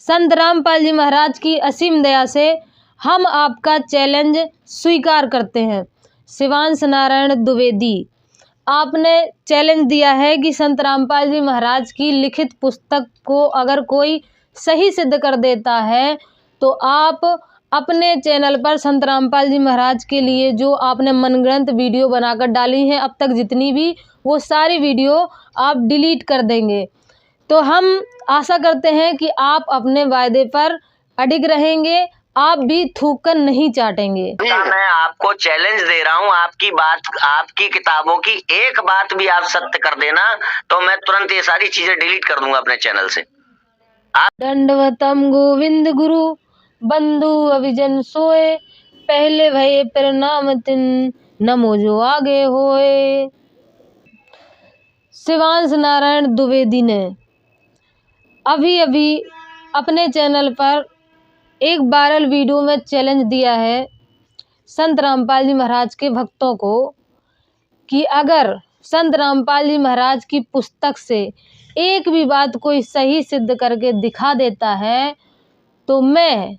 संत रामपाल जी महाराज की असीम दया से हम आपका चैलेंज स्वीकार करते हैं। शिवांश नारायण द्विवेदी, आपने चैलेंज दिया है कि संत रामपाल जी महाराज की लिखित पुस्तक को अगर कोई सही सिद्ध कर देता है तो आप अपने चैनल पर संत रामपाल जी महाराज के लिए जो आपने मनगढ़ंत वीडियो बनाकर डाली हैं अब तक जितनी भी, वो सारी वीडियो आप डिलीट कर देंगे। तो हम आशा करते हैं कि आप अपने वायदे पर अडिग रहेंगे, आप भी थूक कर नहीं चाटेंगे। मैं आपको चैलेंज दे रहा हूँ, आपकी बात, आपकी किताबों की एक बात भी आप सत्य कर देना तो मैं तुरंत ये सारी चीजें डिलीट कर दूंगा अपने चैनल से। दंडवतम गोविंद गुरु बंधु अभिजन सोए, पहले भये प्रणाम तिन नमो जो आगे होए। शिवांश नारायण द्विवेदी ने अभी अभी अपने चैनल पर एक वायरल वीडियो में चैलेंज दिया है संत रामपाल जी महाराज के भक्तों को कि अगर संत रामपाल जी महाराज की पुस्तक से एक भी बात कोई सही सिद्ध करके दिखा देता है तो मैं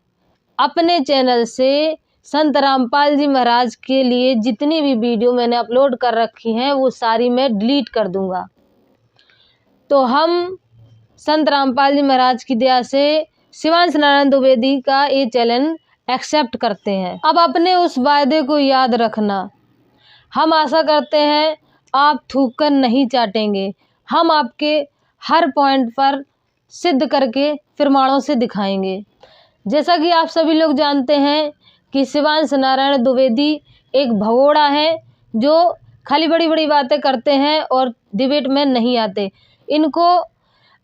अपने चैनल से संत रामपाल जी महाराज के लिए जितनी भी वीडियो मैंने अपलोड कर रखी हैं वो सारी मैं डिलीट कर दूंगा। तो हम संत रामपाल जी महाराज की दया से शिवांश नारायण द्विवेदी का ये चैलेंज एक्सेप्ट करते हैं। अब अपने उस वायदे को याद रखना। हम आशा करते हैं आप थूक कर नहीं चाटेंगे। हम आपके हर पॉइंट पर सिद्ध करके प्रमाणों से दिखाएंगे। जैसा कि आप सभी लोग जानते हैं कि शिवांश नारायण द्विवेदी एक भगोड़ा है जो खाली बड़ी बड़ी बातें करते हैं और डिबेट में नहीं आते। इनको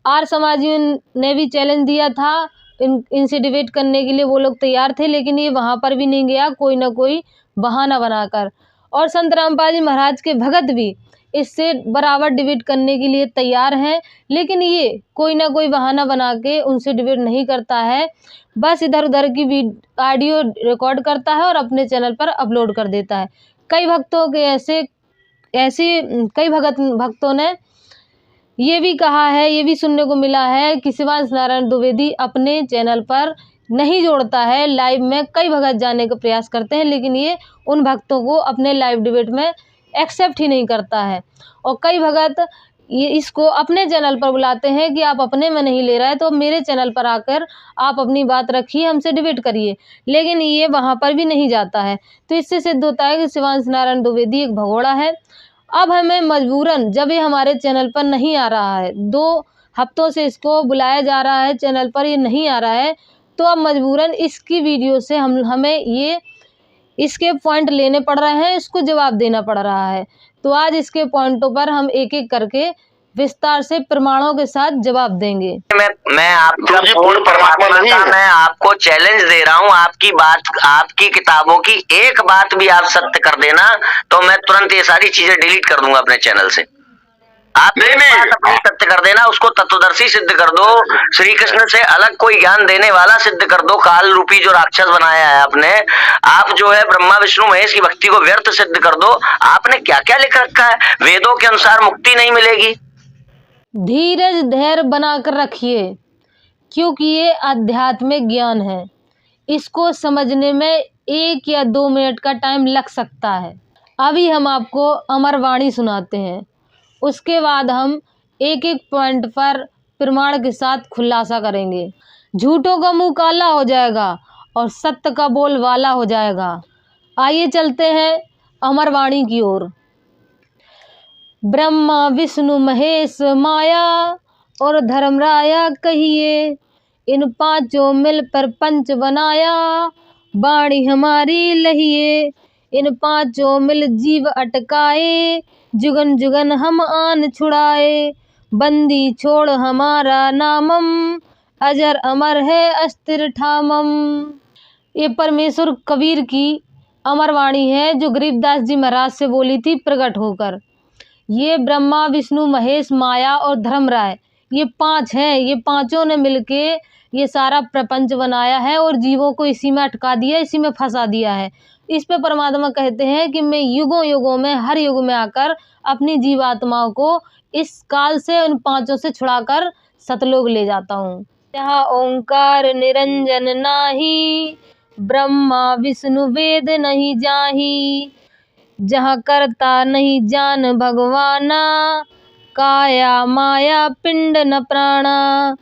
आर्य समाजियों ने भी चैलेंज दिया था, इनसे डिबेट करने के लिए वो लोग तैयार थे, लेकिन ये वहाँ पर भी नहीं गया, कोई ना कोई बहाना बनाकर। और संत रामपाल जी महाराज के भगत भी इससे बराबर डिबेट करने के लिए तैयार हैं, लेकिन ये कोई ना कोई बहाना बना के उनसे डिबेट नहीं करता है, बस इधर उधर की ऑडियो रिकॉर्ड करता है और अपने चैनल पर अपलोड कर देता है। कई भक्तों के कई भक्तों ने ये भी कहा है, ये भी सुनने को मिला है कि शिवांश नारायण द्विवेदी अपने चैनल पर नहीं जोड़ता है, लाइव में कई भगत जाने का प्रयास करते हैं लेकिन ये उन भक्तों को अपने लाइव डिबेट में एक्सेप्ट ही नहीं करता है। और कई भगत ये इसको अपने चैनल पर बुलाते हैं कि आप अपने में नहीं ले रहा है तो मेरे चैनल पर आकर आप अपनी बात रखिए, हमसे डिबेट करिए, लेकिन ये वहाँ पर भी नहीं जाता है। तो इससे सिद्ध होता है कि शिवांश नारायण द्विवेदी एक भगोड़ा है। अब हमें मजबूरन, जब ये हमारे चैनल पर नहीं आ रहा है, 2 हफ्तों से इसको बुलाया जा रहा है चैनल पर, ये नहीं आ रहा है, तो अब मजबूरन इसकी वीडियो से हमें ये इसके पॉइंट लेने पड़ रहे हैं, इसको जवाब देना पड़ रहा है। तो आज इसके पॉइंटों पर हम एक एक करके विस्तार से प्रमाणों के साथ जवाब देंगे। मैं आपका पूर्ण परमात्मा नहीं हूं। मैं आपको चैलेंज दे रहा हूं, आपकी बात, आपकी किताबों की एक बात भी आप सत्य कर देना तो मैं तुरंत ये सारी चीजें डिलीट कर दूंगा अपने चैनल से। आप अपनी सत्य कर देना, उसको तत्वदर्शी सिद्ध कर दो, श्री कृष्ण से अलग कोई ज्ञान देने वाला सिद्ध कर दो, काल रूपी जो राक्षस बनाया है आपने, आप जो है ब्रह्मा विष्णु महेश की भक्ति को व्यर्थ सिद्ध कर दो। आपने क्या क्या लिख रखा है, वेदों के अनुसार मुक्ति नहीं मिलेगी। धीरज धैर्य बनाकर रखिए क्योंकि ये आध्यात्मिक ज्ञान है, इसको समझने में 1 या 2 मिनट का टाइम लग सकता है। अभी हम आपको अमरवाणी सुनाते हैं, उसके बाद हम एक एक पॉइंट पर प्रमाण के साथ खुलासा करेंगे। झूठों का मुंह काला हो जाएगा और सत्य का बोल वाला हो जाएगा। आइए चलते हैं अमरवाणी की ओर। ब्रह्मा विष्णु महेश माया और धर्मराया कहिए, इन पांचों मिल पर पंच बनाया, वाणी हमारी लहिए, इन पांचों मिल जीव अटकाए, जुगन जुगन हम आन छुड़ाए, बंदी छोड़ हमारा नामम, अजर अमर है अस्थिर ठामम। ये परमेश्वर कबीर की अमरवाणी है जो गरीबदास जी महाराज से बोली थी प्रकट होकर। ये ब्रह्मा विष्णु महेश माया और धर्मराय, ये 5 हैं, ये पांचों ने मिलके ये सारा प्रपंच बनाया है और जीवों को इसी में अटका दिया, इसी में फंसा दिया है। इस पे परमात्मा कहते हैं कि मैं युगों युगों में, हर युग में आकर अपनी जीवात्माओं को इस काल से उन पांचों से छुड़ाकर सतलोक ले जाता हूँ। जहाँ ओंकार निरंजन नाही, ब्रह्मा विष्णु वेद नहीं जाही। जहाँ करता नहीं जान भगवाना, काया माया पिंड न प्राणा।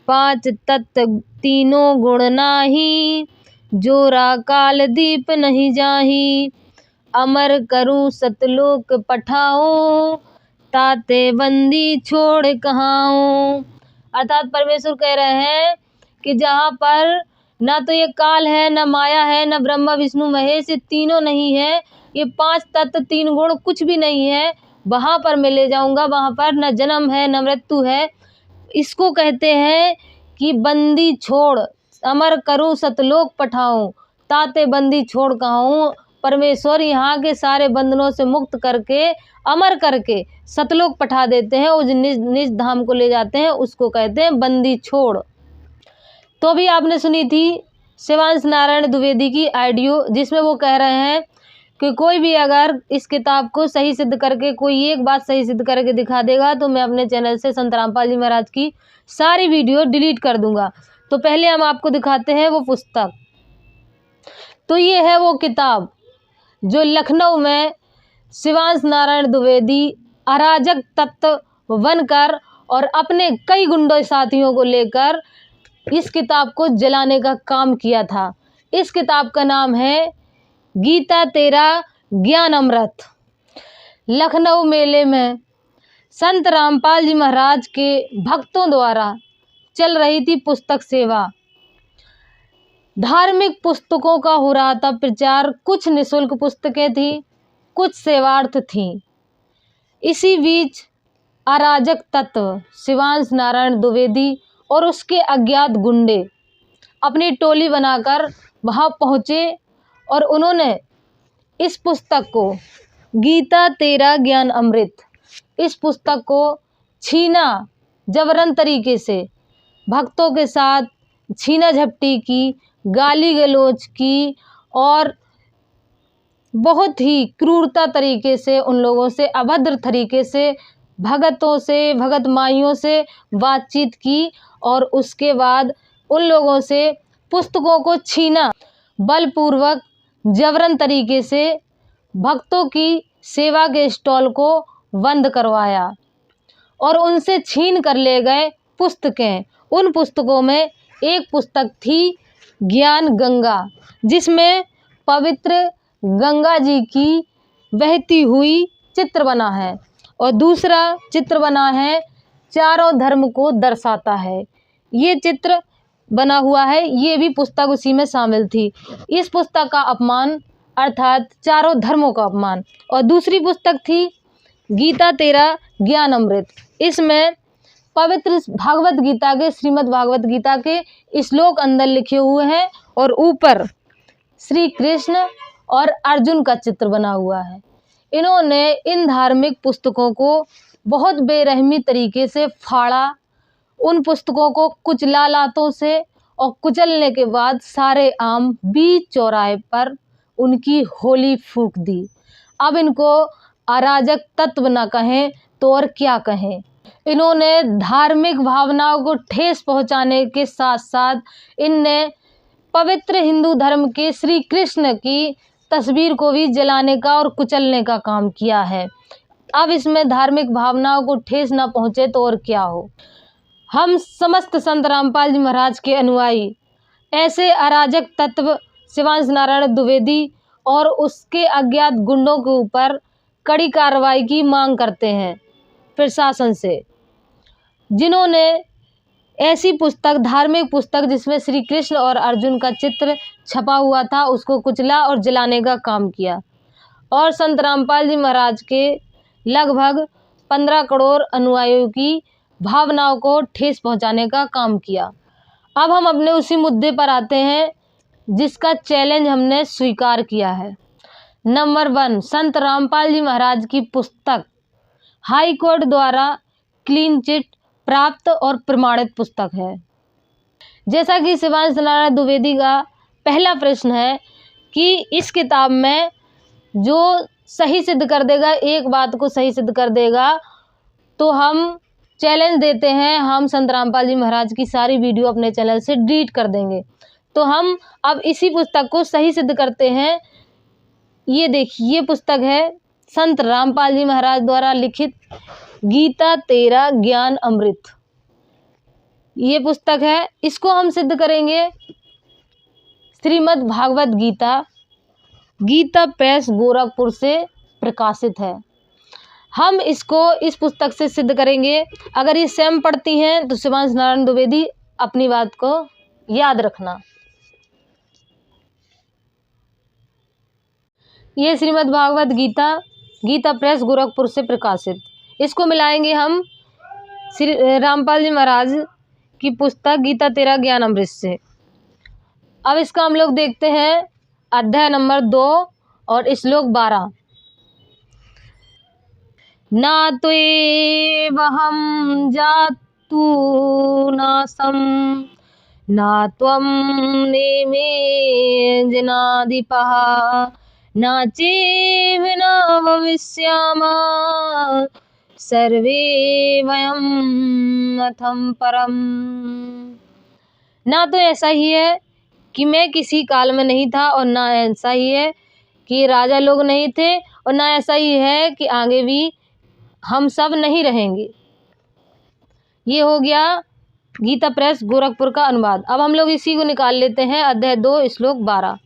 पांच तत्व तीनों गुण नाही, जोरा काल दीप नहीं जाही। अमर करूं सतलोक पठाऊं, ताते बंदी छोड़ कहाऊं। अर्थात परमेश्वर कह रहे हैं कि जहाँ पर ना तो ये काल है, न माया है, न ब्रह्मा विष्णु महेश, ये तीनों नहीं है, ये पांच तत्व तीन गुण कुछ भी नहीं है, वहाँ पर मैं ले जाऊंगा। वहाँ पर न जन्म है न मृत्यु है। इसको कहते हैं कि बंदी छोड़, अमर करूं सतलोक पठाऊं, ताते बंदी छोड़ कहाऊं। परमेश्वर यहाँ के सारे बंधनों से मुक्त करके, अमर करके सतलोक पठा देते हैं, उस निज धाम को ले जाते हैं, उसको कहते हैं बंदी छोड़। तो भी आपने सुनी थी शिवांश नारायण द्विवेदी की ऑडियो, जिसमें वो कह रहे हैं कि कोई भी अगर इस किताब को सही सिद्ध करके, कोई एक बात सही सिद्ध करके दिखा देगा तो मैं अपने चैनल से संत रामपाल जी महाराज की सारी वीडियो डिलीट कर दूंगा। तो पहले हम आपको दिखाते हैं वो पुस्तक। तो ये है वो किताब जो लखनऊ में शिवांश नारायण द्विवेदी अराजक तत्व बनकर और अपने कई गुंडों साथियों को लेकर इस किताब को जलाने का काम किया था। इस किताब का नाम है गीता तेरा ज्ञान अमृत। लखनऊ मेले में संत रामपाल जी महाराज के भक्तों द्वारा चल रही थी पुस्तक सेवा। धार्मिक पुस्तकों का हो रहा था प्रचार। कुछ निःशुल्क पुस्तकें थी, कुछ सेवार्थ थी। इसी बीच अराजक तत्व शिवांश नारायण द्विवेदी और उसके अज्ञात गुंडे अपनी टोली बनाकर वहां पहुंचे और उन्होंने इस पुस्तक को, गीता तेरा ज्ञान अमृत, इस पुस्तक को छीना, जबरन तरीके से भक्तों के साथ छीना झपटी की, गाली गलौज की और बहुत ही क्रूरता तरीके से उन लोगों से, अभद्र तरीके से भगतों से, भगत माइयों से बातचीत की और उसके बाद उन लोगों से पुस्तकों को छीना, बलपूर्वक जबरन तरीके से भक्तों की सेवा के स्टॉल को बंद करवाया और उनसे छीन कर ले गए पुस्तकें। उन पुस्तकों में एक पुस्तक थी ज्ञान गंगा, जिसमें पवित्र गंगा जी की बहती हुई चित्र बना है और दूसरा चित्र बना है चारों धर्म को दर्शाता है। ये चित्र बना हुआ है, ये भी पुस्तक उसी में शामिल थी। इस पुस्तक का अपमान अर्थात चारों धर्मों का अपमान। और दूसरी पुस्तक थी गीता तेरा ज्ञान अमृत। इसमें पवित्र भागवत गीता के, श्रीमद् भागवत गीता के श्लोक अंदर लिखे हुए हैं और ऊपर श्री कृष्ण और अर्जुन का चित्र बना हुआ है। इन्होंने इन धार्मिक पुस्तकों को बहुत बेरहमी तरीके से फाड़ा, उन पुस्तकों को कुचला लातों से और कुचलने के बाद सारे आम बीच चौराहे पर उनकी होली फूंक दी। अब इनको अराजक तत्व न कहें तो और क्या कहें। इन्होंने धार्मिक भावनाओं को ठेस पहुंचाने के साथ साथ इनने पवित्र हिंदू धर्म के श्री कृष्ण की तस्वीर को भी जलाने का और कुचलने का काम किया है। अब इसमें धार्मिक भावनाओं को ठेस न पहुंचे तो और क्या हो। हम समस्त संत रामपाल जी महाराज के अनुयायी ऐसे अराजक तत्व शिवांश नारायण द्विवेदी और उसके अज्ञात गुंडों के ऊपर कड़ी कार्रवाई की मांग करते हैं प्रशासन से, जिन्होंने ऐसी पुस्तक, धार्मिक पुस्तक जिसमें श्री कृष्ण और अर्जुन का चित्र छपा हुआ था, उसको कुचला और जलाने का काम किया और संत रामपाल जी महाराज के लगभग 15 करोड़ अनुयायियों की भावनाओं को ठेस पहुंचाने का काम किया। अब हम अपने उसी मुद्दे पर आते हैं जिसका चैलेंज हमने स्वीकार किया है। नंबर 1, संत रामपाल जी महाराज की पुस्तक हाई कोर्ट द्वारा क्लीन चिट प्राप्त और प्रमाणित पुस्तक है। जैसा कि शिवांश नारायण द्विवेदी का पहला प्रश्न है कि इस किताब में जो सही सिद्ध कर देगा, एक बात को सही सिद्ध कर देगा, तो हम चैलेंज देते हैं, हम संत रामपाल जी महाराज की सारी वीडियो अपने चैनल से डिलीट कर देंगे। तो हम अब इसी पुस्तक को सही सिद्ध करते हैं। ये देखिए, ये पुस्तक है संत रामपाल जी महाराज द्वारा लिखित गीता तेरा ज्ञान अमृत। ये पुस्तक है, इसको हम सिद्ध करेंगे श्रीमद् भागवत गीता, गीता प्रेस गोरखपुर से प्रकाशित है। हम इसको इस पुस्तक से सिद्ध करेंगे। अगर ये सेम पढ़ती हैं तो शिवांश नारायण द्विवेदी, अपनी बात को याद रखना। ये श्रीमद् भागवत गीता, गीता प्रेस गोरखपुर से प्रकाशित, इसको मिलाएंगे हम श्री रामपाल जी महाराज की पुस्तक गीता तेरा ज्ञान अमृत से। अब इसका हम लोग देखते हैं अध्याय नंबर 2 और श्लोक 12। ना त्वेवहं जातु नासं ना त्वं नेमे जनाधिपः ना चैव न भविष्यामः सर्वे वयं अथं परम। ना तो ऐसा ही है कि मैं किसी काल में नहीं था, और ना ऐसा ही है कि राजा लोग नहीं थे, और ना ऐसा ही है कि आगे भी हम सब नहीं रहेंगे। ये हो गया गीता प्रेस गोरखपुर का अनुवाद। अब हम लोग इसी को निकाल लेते हैं, अध्याय 2 श्लोक 12।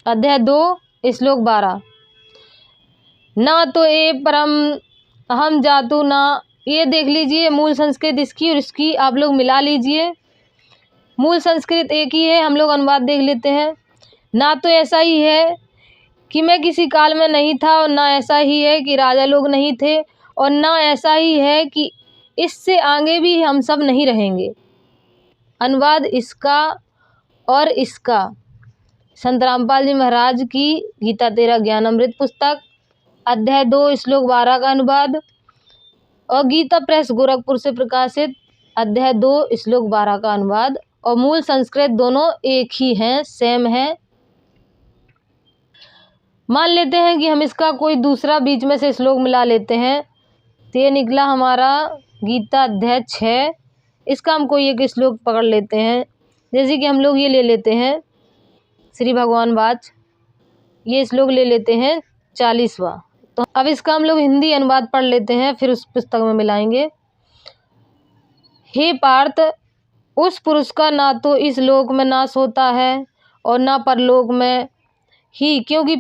अध्याय 2 श्लोक 12। ना तो ए परम अहम जातु ना, ये देख लीजिए मूल संस्कृत इसकी और इसकी आप लोग मिला लीजिए। मूल संस्कृत एक ही है, हम लोग अनुवाद देख लेते हैं। ना तो ऐसा ही है कि मैं किसी काल में नहीं था, और ना ऐसा ही है कि राजा लोग नहीं थे, और ना ऐसा ही है कि इससे आगे भी हम सब नहीं रहेंगे। अनुवाद इसका और इसका संत रामपाल जी महाराज की गीता तेरा ज्ञान अमृत पुस्तक, अध्याय 2 श्लोक 12 का अनुवाद, और गीता प्रेस गोरखपुर से प्रकाशित अध्याय 2 श्लोक 12 का अनुवाद। और मूल संस्कृत दोनों एक ही हैं, सेम है। मान लेते हैं कि हम इसका कोई दूसरा बीच में से श्लोक मिला लेते हैं, तो ये निकला हमारा गीता अध्याय 6। इसका हम कोई एक श्लोक पकड़ लेते हैं, जैसे कि हम लोग ये ले लेते हैं श्री भगवान वाच, ये श्लोक ले लेते हैं 40वां। तो अब इसका हम लोग हिंदी अनुवाद पढ़ लेते हैं, फिर उस पुस्तक में मिलाएंगे। हे पार्थ, उस पुरुष का ना तो इस लोक में नाश होता है और ना परलोक में ही, क्योंकि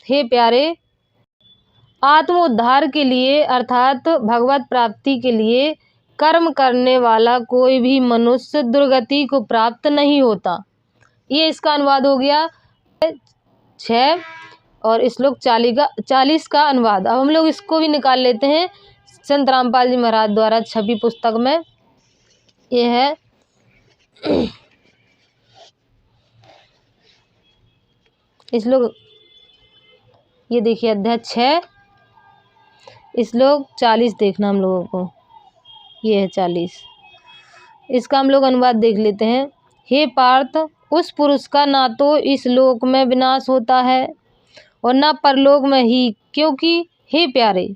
हे प्यारे, आत्मोद्धार के लिए अर्थात भगवत प्राप्ति के लिए कर्म करने वाला कोई भी मनुष्य दुर्गति को प्राप्त नहीं होता। ये इसका अनुवाद हो गया 6 और श्लोक 40 का अनुवाद। अब हम लोग इसको भी निकाल लेते हैं संत रामपाल जी महाराज द्वारा छपी पुस्तक में। ये है श्लोक, ये देखिए अध्याय 6 श्लोक 40 देखना हम लोगों को, ये है 40। इसका हम लोग अनुवाद देख लेते हैं। हे पार्थ, उस पुरुष का ना तो इस लोक में विनाश होता है और ना परलोक में ही, क्योंकि हे प्यारे,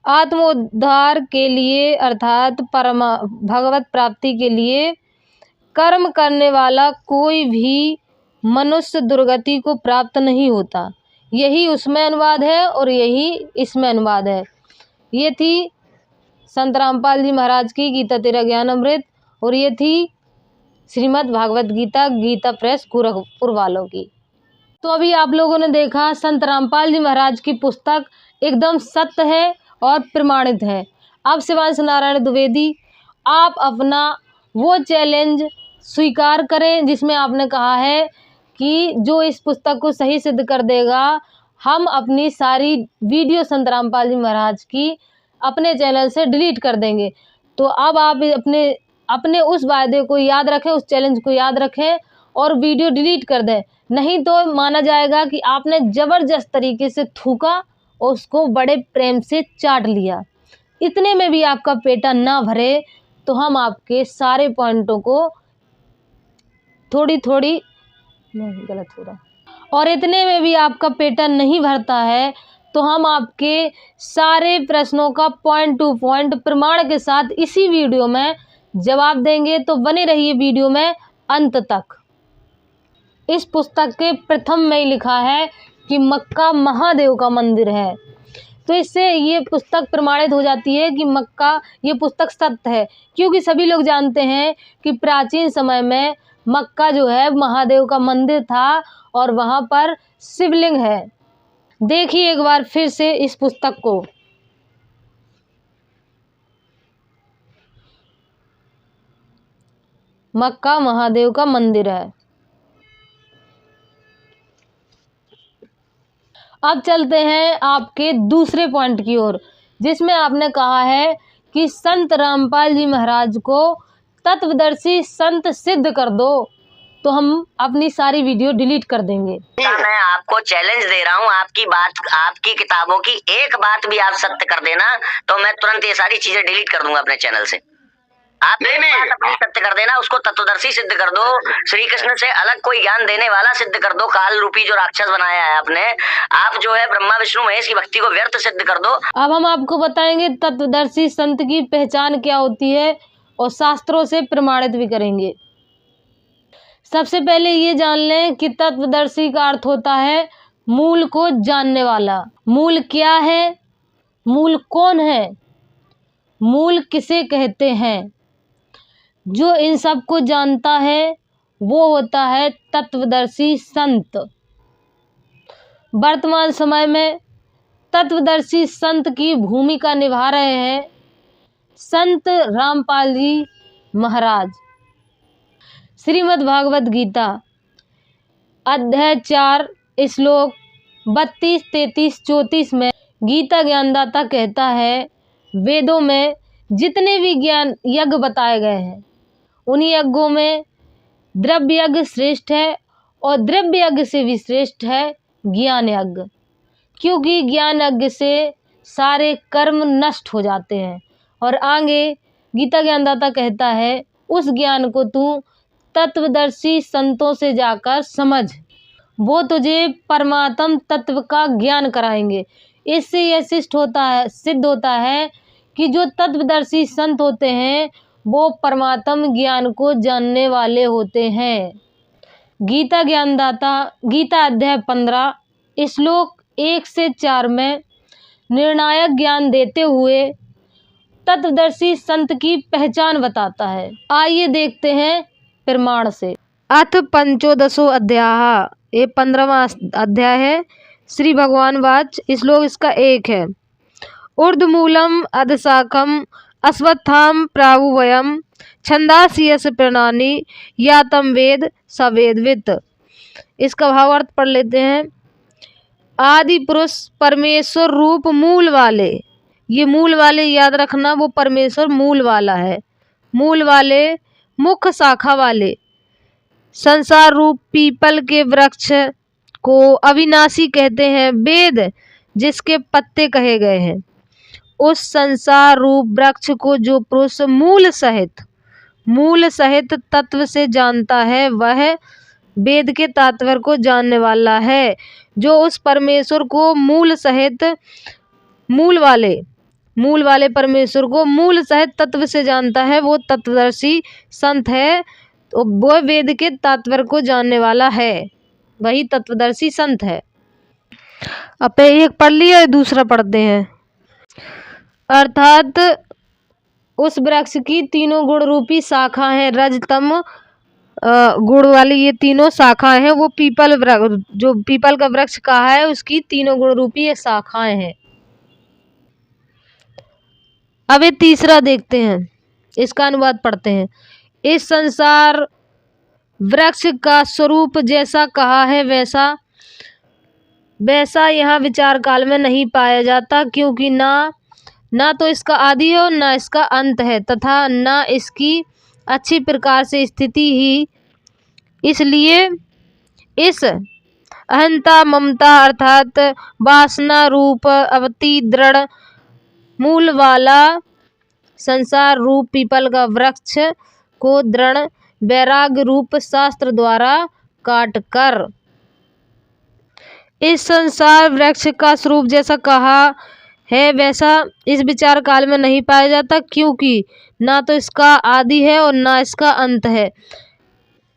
आत्मोद्धार के लिए अर्थात भगवत प्राप्ति के लिए कर्म करने वाला कोई भी मनुष्य दुर्गति को प्राप्त नहीं होता। यही उसमें अनुवाद है और यही इसमें अनुवाद है। ये थी संत रामपाल जी महाराज की गीता तेरा ज्ञान अमृत, और ये थी श्रीमद् भागवत गीता, गीता प्रेस गोरखपुर वालों की। तो अभी आप लोगों ने देखा संत रामपाल जी महाराज की पुस्तक एकदम सत्य है और प्रमाणित है। अब शिवांश नारायण द्विवेदी, आप अपना वो चैलेंज स्वीकार करें जिसमें आपने कहा है कि जो इस पुस्तक को सही सिद्ध कर देगा, हम अपनी सारी वीडियो संत रामपाल जी महाराज की अपने चैनल से डिलीट कर देंगे। तो अब आप अपने उस वायदे को याद रखें, उस चैलेंज को याद रखें और वीडियो डिलीट कर दें, नहीं तो माना जाएगा कि आपने ज़बरदस्त तरीके से थूका और उसको बड़े प्रेम से चाट लिया। इतने में भी आपका पेटा ना भरे तो हम आपके सारे पॉइंटों को गलत हो रहा, और इतने में भी आपका पेटा नहीं भरता है तो हम आपके सारे प्रश्नों का पॉइंट टू पॉइंट प्रमाण के साथ इसी वीडियो में जवाब देंगे। तो बने रहिए वीडियो में अंत तक। इस पुस्तक के प्रथम में ही लिखा है कि मक्का महादेव का मंदिर है, तो इससे ये पुस्तक प्रमाणित हो जाती है कि मक्का ये पुस्तक सत्य है, क्योंकि सभी लोग जानते हैं कि प्राचीन समय में मक्का जो है महादेव का मंदिर था और वहाँ पर शिवलिंग है। देखिए एक बार फिर से इस पुस्तक को। मक्का महादेव का मंदिर है। अब चलते हैं आपके दूसरे पॉइंट की ओर, जिसमें आपने कहा है कि संत रामपाल जी महाराज को तत्वदर्शी संत सिद्ध कर दो, तो हम अपनी सारी वीडियो डिलीट कर देंगे। मैं आपको चैलेंज दे रहा हूँ, आपकी किताबों की एक बात भी आप सत्य कर देना तो मैं तुरंत ये सारी चीजें डिलीट कर दूंगा अपने चैनल से। आप एक बात अपनी सत्य कर देना, उसको तत्वदर्शी सिद्ध कर दो, श्री कृष्ण से अलग कोई ज्ञान देने वाला सिद्ध कर दो, काल रूपी जो राक्षस बनाया है आपने, आप जो है ब्रह्मा विष्णु महेश की भक्ति को व्यर्थ सिद्ध कर दो। अब हम आपको बताएंगे तत्वदर्शी संत की पहचान क्या होती है और शास्त्रों से प्रमाणित भी करेंगे। सबसे पहले ये जान लें कि तत्वदर्शी का अर्थ होता है मूल को जानने वाला। मूल क्या है, मूल कौन है, मूल किसे कहते हैं, जो इन सब को जानता है वो होता है तत्वदर्शी संत। वर्तमान समय में तत्वदर्शी संत की भूमिका निभा रहे हैं संत रामपाल जी महाराज। श्रीमद् भागवत गीता अध्याय 4 श्लोक 32, 33, 34 में गीता ज्ञानदाता कहता है, वेदों में जितने भी ज्ञान यज्ञ बताए गए हैं उन्हीं यज्ञों में द्रव्य यज्ञ श्रेष्ठ है और द्रव्य यज्ञ से भी श्रेष्ठ है ज्ञान यज्ञ, क्योंकि ज्ञान यज्ञ से सारे कर्म नष्ट हो जाते हैं। और आगे गीता ज्ञानदाता कहता है, उस ज्ञान को तू तत्वदर्शी संतों से जाकर समझ, वो तुझे परमात्म तत्व का ज्ञान कराएंगे। इससे यह सिद्ध होता है कि जो तत्वदर्शी संत होते हैं वो परमात्म ज्ञान को जानने वाले होते हैं। गीता ज्ञानदाता गीता अध्याय 15 श्लोक 1 से 4 में निर्णायक ज्ञान देते हुए तत्वदर्शी संत की पहचान बताता है। आइए देखते हैं प्रमाण से। अथ पंचोदशो अध्याय, ये 15वां अध्याय है। श्री भगवान वाच, श्लोक इसका 1 है। ऊर्ध्वमूलम अधशाखम अश्वत्थाम प्रावुवयम छंदासि यस्य प्रणानि या तम वेद सवेदवित। इसका भावार्थ पढ़ लेते हैं। आदि पुरुष परमेश्वर रूप मूल वाले, ये मूल वाले याद रखना, वो परमेश्वर मूल वाला है। मूल वाले मुख्य शाखा वाले संसार रूप पीपल के वृक्ष को अविनाशी कहते हैं। वेद जिसके पत्ते कहे गए हैं, उस संसार रूप वृक्ष को जो पुरुष मूल सहित तत्व से जानता है वह वेद के तात्पर्य को जानने वाला है। जो उस परमेश्वर को मूल वाले परमेश्वर को मूल सहित तत्व से जानता है वो तत्वदर्शी संत है, तो वह वेद के तात्पर्य को जानने वाला है, वही तत्वदर्शी संत है। अब एक पढ़ लिया, दूसरा पढ़ते हैं। अर्थात उस वृक्ष की तीनों गुण रूपी शाखा है, रजतम गुण वाली ये तीनों शाखाएं हैं। वो जो पीपल का वृक्ष कहा है उसकी तीनों गुण रूपी ये शाखाएं हैं। अब ये तीसरा देखते हैं, इसका अनुवाद पढ़ते हैं। इस संसार वृक्ष का स्वरूप जैसा कहा है वैसा यहाँ विचार काल में नहीं पाया जाता, क्योंकि ना तो इसका आदि है और ना इसका अंत है, तथा ना इसकी अच्छी प्रकार से स्थिति ही। इसलिए इस अहंता ममता अर्थात वासना रूप अवति दृढ़ मूल वाला संसार रूप पीपल का वृक्ष को दृढ़ वैराग्य रूप शास्त्र द्वारा काट कर इस संसार वृक्ष का स्वरूप जैसा कहा है वैसा इस विचार काल में नहीं पाया जाता, क्योंकि ना तो इसका आदि है और ना इसका अंत है।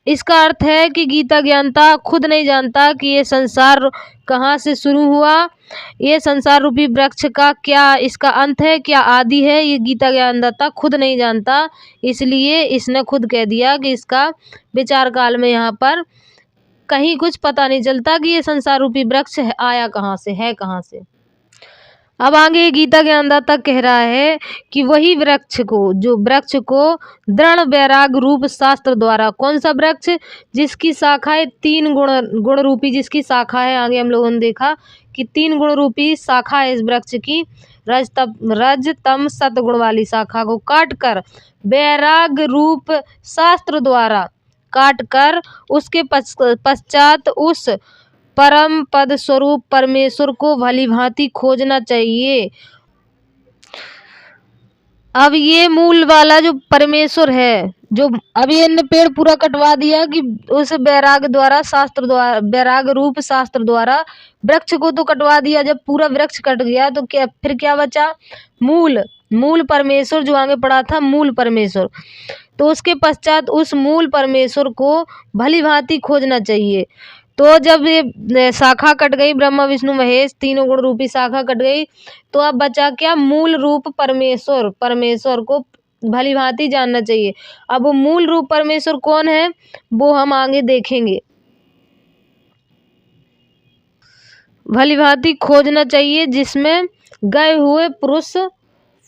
इसका अर्थ है कि गीता ज्ञानता खुद नहीं जानता कि ये संसार कहाँ से शुरू हुआ, ये संसार रूपी वृक्ष का क्या इसका अंत है, क्या आदि है, ये गीता ज्ञानदाता खुद नहीं जानता। इसलिए इसने खुद कह दिया कि इसका विचार काल में यहाँ पर कहीं कुछ पता नहीं चलता कि ये संसार रूपी वृक्ष आया कहाँ से, है कहाँ से। अब आगे गीता ज्ञानदाता कह रहा है कि वही वृक्ष को दृढ़ वैराग रूप शास्त्र द्वारा, कौन सा वृक्ष, जिसकी शाखाएं 3 गुण रूपी, जिसकी शाखा है, आगे हम लोगों ने देखा कि 3 गुण रूपी शाखा है इस वृक्ष की, रज तम सत गुण वाली शाखा को काट कर वैराग रूप शास्त्र द्वारा काट कर उसके पश्चात उस परम पद स्वरूप परमेश्वर को भली भांति खोजना चाहिए। अब ये मूल वाला जो परमेश्वर है, जो अभी इन्हें पेड़ पूरा कटवा दिया कि उस वैराग रूप शास्त्र द्वारा वृक्ष को तो कटवा दिया। जब पूरा वृक्ष कट गया तो फिर क्या बचा, मूल परमेश्वर जो आगे पड़ा था, मूल परमेश्वर। तो उसके पश्चात उस मूल परमेश्वर को भली भांति खोजना चाहिए। तो जब ये शाखा कट गई, ब्रह्मा विष्णु महेश तीनों गुण रूपी शाखा कट गई, तो अब बचा क्या, मूल रूप परमेश्वर को भली भांति जानना चाहिए। अब वो मूल रूप परमेश्वर कौन है वो हम आगे देखेंगे। भली भांति खोजना चाहिए जिसमें गए हुए पुरुष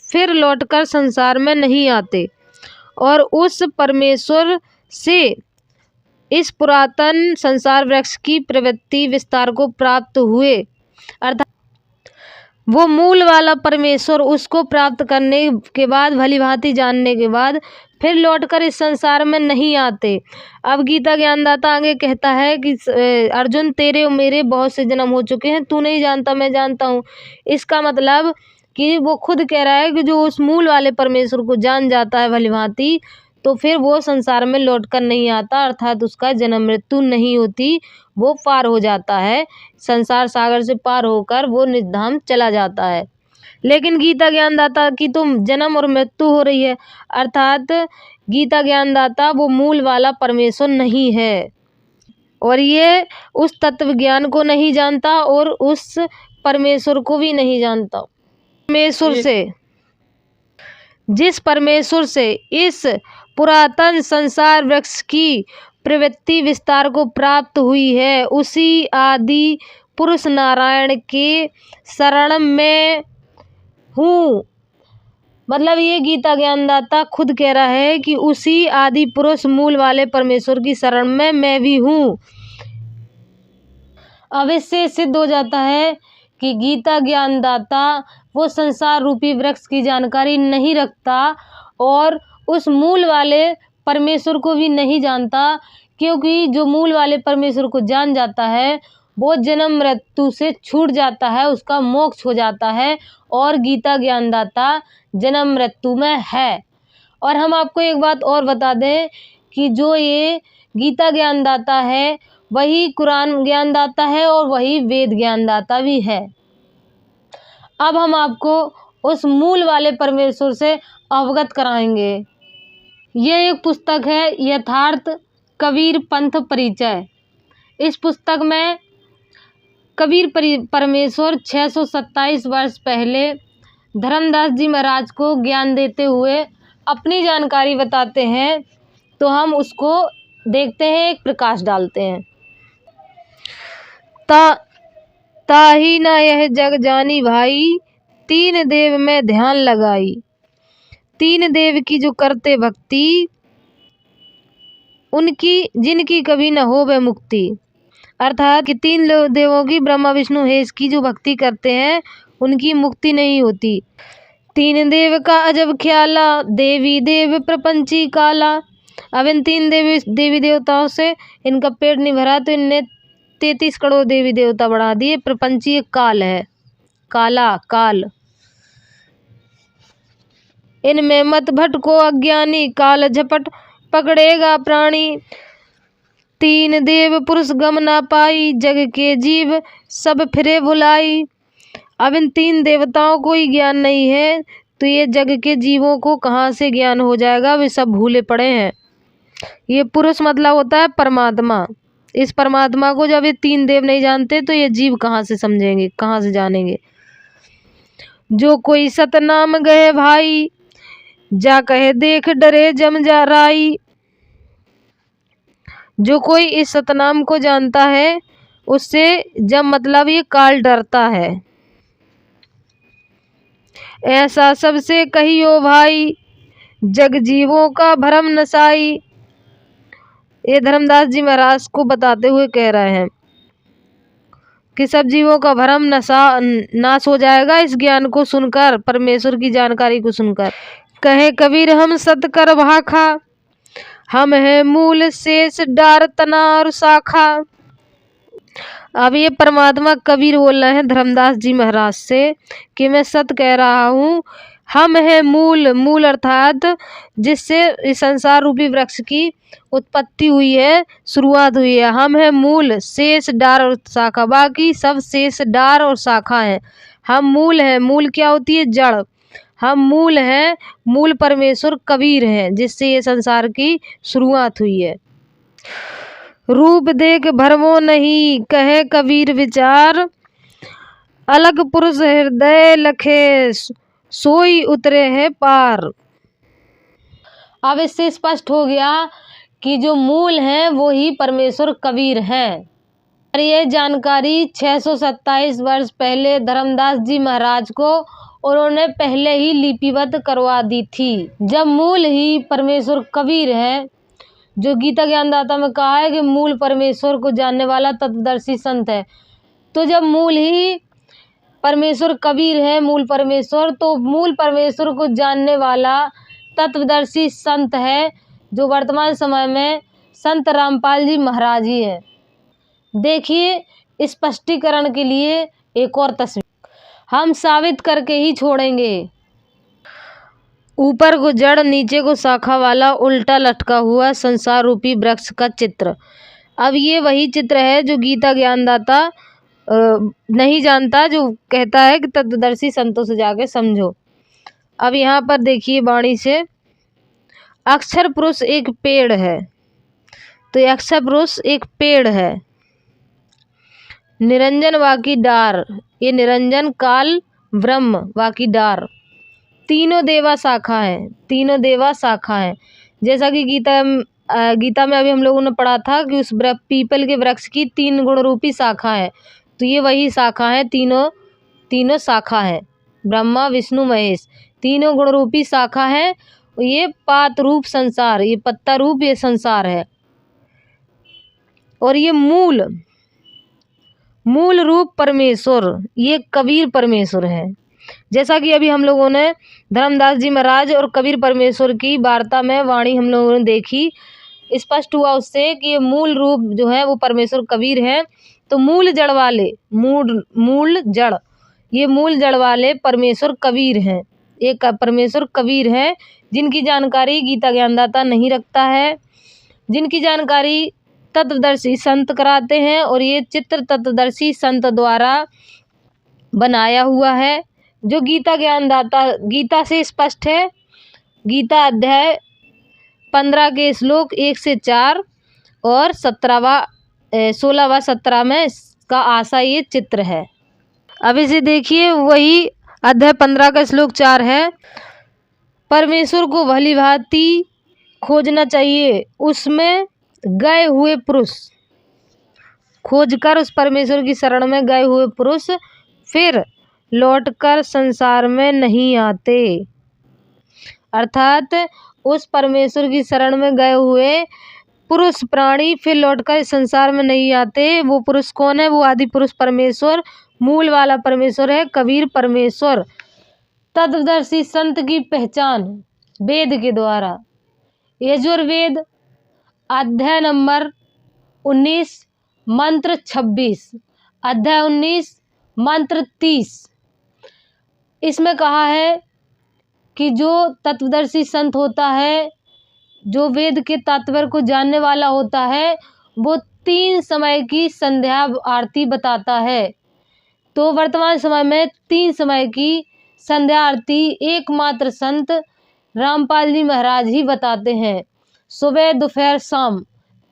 फिर लौटकर संसार में नहीं आते, और उस परमेश्वर से इस पुरातन संसार वृक्ष की प्रवृत्ति विस्तार को प्राप्त हुए, अर्थात वो मूल वाला परमेश्वर, उसको प्राप्त करने के बाद, भली भांति जानने के बाद फिर लौटकर इस संसार में नहीं आते। अब गीता ज्ञानदाता आगे कहता है कि अर्जुन, तेरे और मेरे बहुत से जन्म हो चुके हैं, तू नहीं जानता, मैं जानता हूँ। इसका मतलब कि वो खुद कह रहा है कि जो उस मूल वाले परमेश्वर को जान जाता है भली भांति, तो फिर वो संसार में लौटकर नहीं आता, अर्थात उसका जन्म मृत्यु नहीं होती, वो पार हो जाता है, संसार सागर से पार होकर वो निधाम चला जाता है। लेकिन गीता ज्ञानदाता की तो जन्म और मृत्यु हो रही है, अर्थात गीता ज्ञानदाता वो मूल वाला परमेश्वर नहीं है, और ये उस तत्व ज्ञान को नहीं जानता और उस परमेश्वर को भी नहीं जानता। जिस परमेश्वर से इस पुरातन संसार वृक्ष की प्रवृत्ति विस्तार को प्राप्त हुई है, उसी आदि पुरुष नारायण के शरण में हूँ। मतलब ये गीता ज्ञानदाता खुद कह रहा है कि उसी आदि पुरुष मूल वाले परमेश्वर की शरण में मैं भी हूँ। अब इससे सिद्ध हो जाता है कि गीता ज्ञानदाता वो संसार रूपी वृक्ष की जानकारी नहीं रखता और उस मूल वाले परमेश्वर को भी नहीं जानता, क्योंकि जो मूल वाले परमेश्वर को जान जाता है वो जन्म मृत्यु से छूट जाता है, उसका मोक्ष हो जाता है, और गीता ज्ञानदाता जन्म मृत्यु में है। और हम आपको एक बात और बता दें कि जो ये गीता ज्ञानदाता है वही कुरान ज्ञानदाता है और वही वेद ज्ञानदाता भी है। अब हम आपको उस मूल वाले परमेश्वर से अवगत कराएंगे। यह एक पुस्तक है, यथार्थ कबीर पंथ परिचय। इस पुस्तक में कबीर परमेश्वर 627 वर्ष पहले धर्मदास जी महाराज को ज्ञान देते हुए अपनी जानकारी बताते हैं, तो हम उसको देखते हैं, एक प्रकाश डालते हैं। ताही ना यह जग जानी भाई, 3 देव में ध्यान लगाई। 3 देव की जो करते भक्ति, उनकी जिनकी कभी न हो वह मुक्ति। अर्थात कि 3 देवों की, ब्रह्मा विष्णु महेश की जो भक्ति करते हैं उनकी मुक्ति नहीं होती। 3 देव का अजब ख्याला, देवी देव प्रपंची काला। अब इन 3 देवी देवताओं से इनका पेट नहीं भरा, तो इनने 33 करोड़ देवी देवता बढ़ा दिए। प्रपंची एक काल है, काल। इनमें मत भटको अज्ञानी, काल झपट पकड़ेगा प्राणी। तीन देव पुरुष गम ना पाई, जग के जीव सब फिरे भुलाई। अब इन तीन देवताओं को ही ज्ञान नहीं है तो ये जग के जीवों को कहाँ से ज्ञान हो जाएगा, वे सब भूले पड़े हैं। ये पुरुष मतलब होता है परमात्मा। इस परमात्मा को जब ये तीन देव नहीं जानते तो ये जीव कहाँ से समझेंगे, कहाँ से जानेंगे। जो कोई सतनाम गए भाई, जा कहे देख डरे जम जा राई। जो कोई इस सतनाम को जानता है उससे जम मतलब ये काल डरता है। ऐसा सबसे कहियो भाई, जग जीवों का भरम नसाई। ये धर्मदास जी महाराज को बताते हुए कह रहे हैं कि सब जीवों का भरम नाश हो जाएगा इस ज्ञान को सुनकर, परमेश्वर की जानकारी को सुनकर। कहे कबीर हम सत कर भाखा, हम है मूल शेष डार तना और शाखा। अब ये परमात्मा कबीर बोल रहे हैं धर्मदास जी महाराज से कि मैं सत कह रहा हूँ। हम है मूल, मूल अर्थात जिससे इस संसार रूपी वृक्ष की उत्पत्ति हुई है, शुरुआत हुई है। हम है मूल, शेष डार और शाखा, बाकी सब शेष डार और शाखा है। हम मूल हैं। मूल क्या होती है? जड़। हम मूल हैं, मूल परमेश्वर कबीर हैं जिससे ये संसार की शुरुआत हुई है। रूप देख भरमो नहीं, कहे कबीर विचार, अलग पुरुष हृदय लखे, सोई उतरे हैं पार। अब इससे स्पष्ट हो गया कि जो मूल हैं वो ही परमेश्वर कबीर हैं। और ये जानकारी 627 वर्ष पहले धर्मदास जी महाराज को उन्होंने पहले ही लिपिबद्ध करवा दी थी। जब मूल ही परमेश्वर कबीर है, जो गीता ज्ञानदाता में कहा है कि मूल परमेश्वर को जानने वाला तत्वदर्शी संत है, तो जब मूल ही परमेश्वर कबीर है, मूल परमेश्वर, तो मूल परमेश्वर को जानने वाला तत्वदर्शी संत है जो वर्तमान समय में संत रामपाल जी महाराज ही है। देखिए स्पष्टीकरण के लिए एक और तस्वीर हम साबित करके ही छोड़ेंगे। ऊपर को जड़, नीचे को शाखा वाला उल्टा लटका हुआ संसार रूपी वृक्ष का चित्र। अब ये वही चित्र है जो गीता ज्ञानदाता नहीं जानता, जो कहता है कि तत्वदर्शी संतों से जाके समझो। अब यहाँ पर देखिए वाणी से, अक्षर पुरुष एक पेड़ है, तो ये अक्षर पुरुष एक पेड़ है। निरंजन वाकी डार, ये निरंजन काल ब्रह्म वाकी डार। तीनों देवा शाखा है, तीनों देवा शाखा है। जैसा कि गीता में अभी हम लोगों ने पढ़ा था कि उस पीपल के वृक्ष की 3 गुण रूपी शाखा है, तो ये वही शाखा है। तीनों शाखा है, ब्रह्मा विष्णु महेश, तीनों गुण रूपी शाखा है। ये पात रूप संसार, ये पत्ता रूप ये संसार है। और ये मूल रूप परमेश्वर, ये कबीर परमेश्वर है। जैसा कि अभी हम लोगों ने धर्मदास जी महाराज और कबीर परमेश्वर की वार्ता में वाणी हम लोगों ने देखी, स्पष्ट हुआ उससे कि ये मूल रूप जो है वो परमेश्वर कबीर है। तो मूल जड़ वाले, मूल जड़, ये मूल जड़ वाले परमेश्वर कबीर हैं। एक परमेश्वर कबीर है जिनकी जानकारी गीता ज्ञानदाता नहीं रखता है, जिनकी जानकारी तत्वदर्शी संत कराते हैं। और ये चित्र तत्वदर्शी संत द्वारा बनाया हुआ है, जो गीता ज्ञानदाता, गीता से स्पष्ट है। गीता अध्याय 15 के श्लोक 1 से 4 और 16वां 17 में इसका आशा ये चित्र है। अब इसे देखिए, वही अध्याय 15 का श्लोक 4 है। परमेश्वर को भली भांति खोजना चाहिए, उसमें गए हुए पुरुष, खोजकर उस परमेश्वर की शरण में गए हुए पुरुष फिर लौटकर संसार में नहीं आते। अर्थात उस परमेश्वर की शरण में गए हुए पुरुष प्राणी फिर लौटकर इस संसार में नहीं आते। वो पुरुष कौन है? वो आदि पुरुष परमेश्वर, मूल वाला परमेश्वर है, कबीर परमेश्वर। तत्वदर्शी संत की पहचान वेद के द्वारा। यजुर्वेद अध्याय नंबर 19 मंत्र 26, अध्याय 19 मंत्र 30, इसमें कहा है कि जो तत्वदर्शी संत होता है, जो वेद के तात्पर्य को जानने वाला होता है, वो 3 समय की संध्या आरती बताता है। तो वर्तमान समय में 3 समय की संध्या आरती एकमात्र संत रामपाल जी महाराज ही बताते हैं। सुबह दोपहर शाम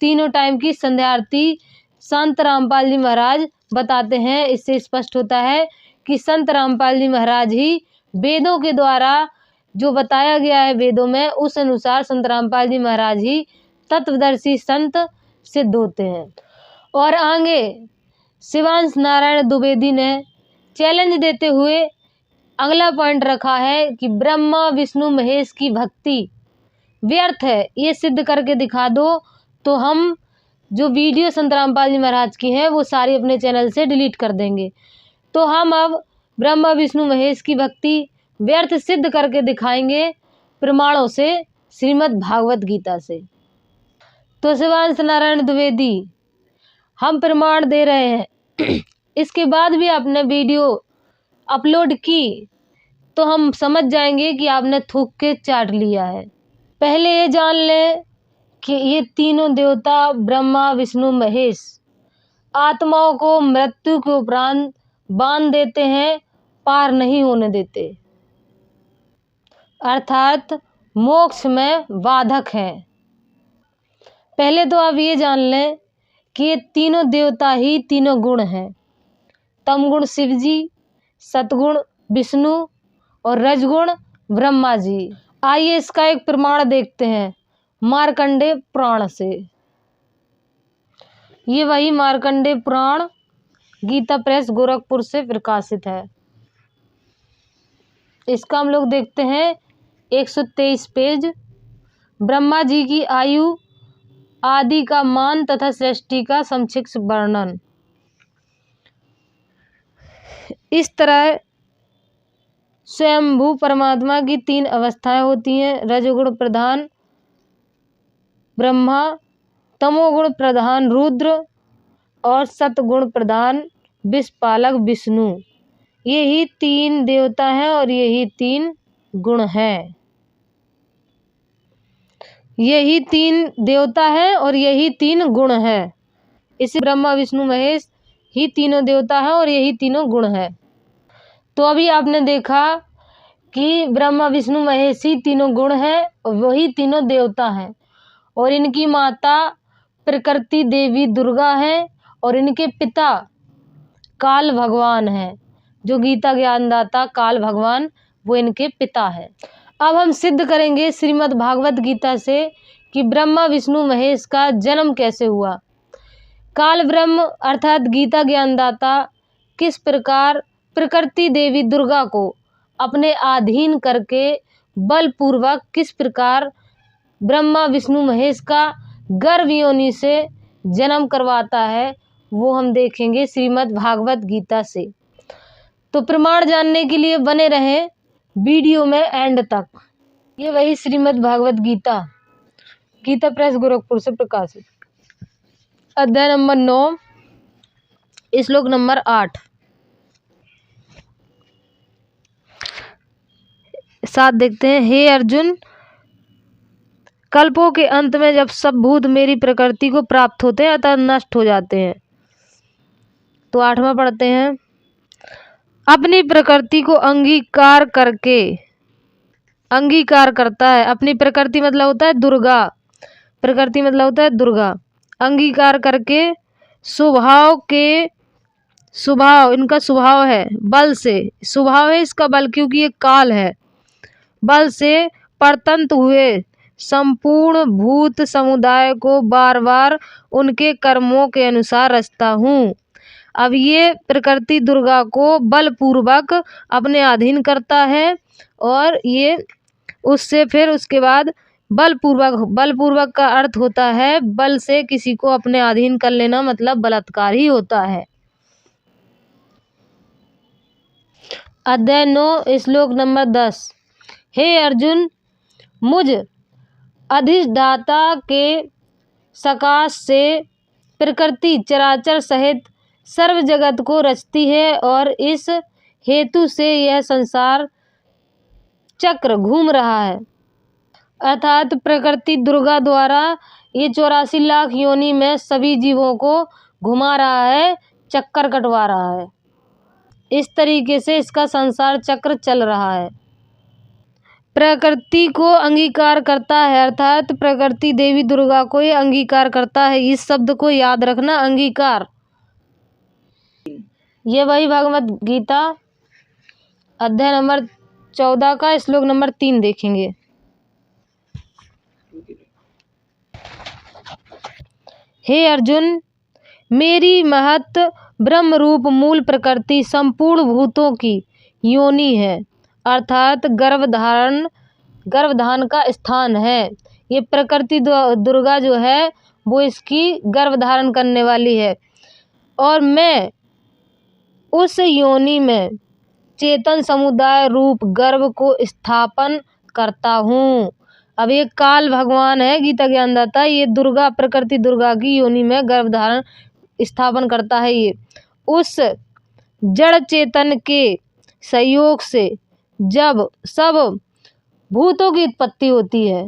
तीनों टाइम की संध्या आरती संत रामपाल जी महाराज बताते हैं। इससे स्पष्ट होता है कि संत रामपाल जी महाराज ही वेदों के द्वारा जो बताया गया है वेदों में, उस अनुसार संत रामपाल जी महाराज ही तत्वदर्शी संत सिद्ध होते हैं। और आगे शिवांश नारायण द्विवेदी ने चैलेंज देते हुए अगला पॉइंट रखा है कि ब्रह्मा विष्णु महेश की भक्ति व्यर्थ है, ये सिद्ध करके दिखा दो। तो हम जो वीडियो संत रामपाल जी महाराज की हैं वो सारी अपने चैनल से डिलीट कर देंगे। तो हम अब ब्रह्मा विष्णु महेश की भक्ति व्यर्थ सिद्ध करके दिखाएंगे प्रमाणों से, श्रीमद् भागवत गीता से। तो शिवांश नारायण द्विवेदी हम प्रमाण दे रहे हैं, इसके बाद भी आपने वीडियो अपलोड की तो हम समझ जाएंगे कि आपने थूक के चाट लिया है। पहले ये जान लें कि ये तीनों देवता ब्रह्मा विष्णु महेश आत्माओं को मृत्यु के उपरांत बांध देते हैं, पार नहीं होने देते, अर्थात मोक्ष में बाधक हैं। पहले तो आप ये जान लें कि ये तीनों देवता ही तीनों गुण हैं। तमगुण शिव जी, सतगुण विष्णु और रजगुण ब्रह्मा जी। आइए इसका एक प्रमाण देखते हैं मार्कंडेय पुराण से। ये वही मार्कंडेय पुराण गीता प्रेस गोरखपुर से प्रकाशित है। इसका हम लोग देखते हैं 123 पेज। ब्रह्मा जी की आयु, आदि का मान तथा सृष्टि का संक्षिप्त वर्णन। इस तरह स्वयंभू परमात्मा की 3 अवस्थाएं होती हैं। रजोगुण प्रधान ब्रह्मा, तमोगुण प्रधान रुद्र और सतगुण प्रधान विषपालक विष्णु। यही 3 देवता हैं और यही 3 गुण हैं। यही 3 देवता हैं और यही 3 गुण हैं। इसे ब्रह्मा विष्णु महेश ही तीनों देवता हैं और यही तीनों गुण हैं। तो अभी आपने देखा कि ब्रह्मा विष्णु महेश ही तीनों गुण हैं और वही तीनों देवता हैं। और इनकी माता प्रकृति देवी दुर्गा है और इनके पिता काल भगवान हैं। जो गीता ज्ञानदाता काल भगवान, वो इनके पिता है। अब हम सिद्ध करेंगे श्रीमद् भागवत गीता से कि ब्रह्मा विष्णु महेश का जन्म कैसे हुआ। काल ब्रह्म अर्थात गीता ज्ञानदाता किस प्रकार प्रकृति देवी दुर्गा को अपने अधीन करके बलपूर्वक किस प्रकार ब्रह्मा विष्णु महेश का गर्भ योनि से जन्म करवाता है, वो हम देखेंगे श्रीमद् भागवत गीता से। तो प्रमाण जानने के लिए बने रहें वीडियो में एंड तक। ये वही श्रीमद् भागवत गीता, गीता प्रेस गोरखपुर से प्रकाशित, अध्याय नंबर 9, श्लोक नंबर 8। 7 देखते हैं। हे अर्जुन, कल्पों के अंत में जब सब भूत मेरी प्रकृति को प्राप्त होते हैं अतः नष्ट हो जाते हैं। तो 8वां पढ़ते हैं। अपनी प्रकृति को अंगीकार करता है। अपनी प्रकृति मतलब होता है दुर्गा, प्रकृति मतलब होता है दुर्गा। अंगीकार करके स्वभाव इनका स्वभाव है, बल से स्वभाव है इसका बल, क्योंकि ये काल है। बल से परतंत्र हुए संपूर्ण भूत समुदाय को बार बार उनके कर्मों के अनुसार रचता हूँ। अब ये प्रकृति दुर्गा को बलपूर्वक अपने अधीन करता है और ये उससे फिर उसके बाद बलपूर्वक का अर्थ होता है बल से किसी को अपने अधीन कर लेना, मतलब बलात्कार ही होता है। अध्याय 9 श्लोक नंबर 10। हे अर्जुन, मुझ अधिष्ठाता के सकाश से प्रकृति चराचर सहित सर्व जगत को रचती है और इस हेतु से यह संसार चक्र घूम रहा है। अर्थात प्रकृति दुर्गा द्वारा ये 84 लाख योनि में सभी जीवों को घुमा रहा है, चक्कर कटवा रहा है। इस तरीके से इसका संसार चक्र चल रहा है। प्रकृति को अंगीकार करता है, अर्थात प्रकृति देवी दुर्गा को ये अंगीकार करता है। इस शब्द को याद रखना, अंगीकार। ये वही भगवत गीता अध्याय नंबर 14 का श्लोक नंबर 3 देखेंगे। हे अर्जुन, मेरी महत ब्रह्म रूप मूल प्रकृति संपूर्ण भूतों की योनि है, अर्थात गर्भधान का स्थान है। ये प्रकृति दुर्गा जो है वो इसकी गर्भ धारण करने वाली है, और मैं उस योनि में चेतन समुदाय रूप गर्भ को स्थापन करता हूँ। अब ये काल भगवान है, गीता ज्ञानदाता, ये दुर्गा प्रकृति दुर्गा की योनि में गर्भ धारण स्थापन करता है। ये उस जड़ चेतन के सहयोग से जब सब भूतों की उत्पत्ति होती है,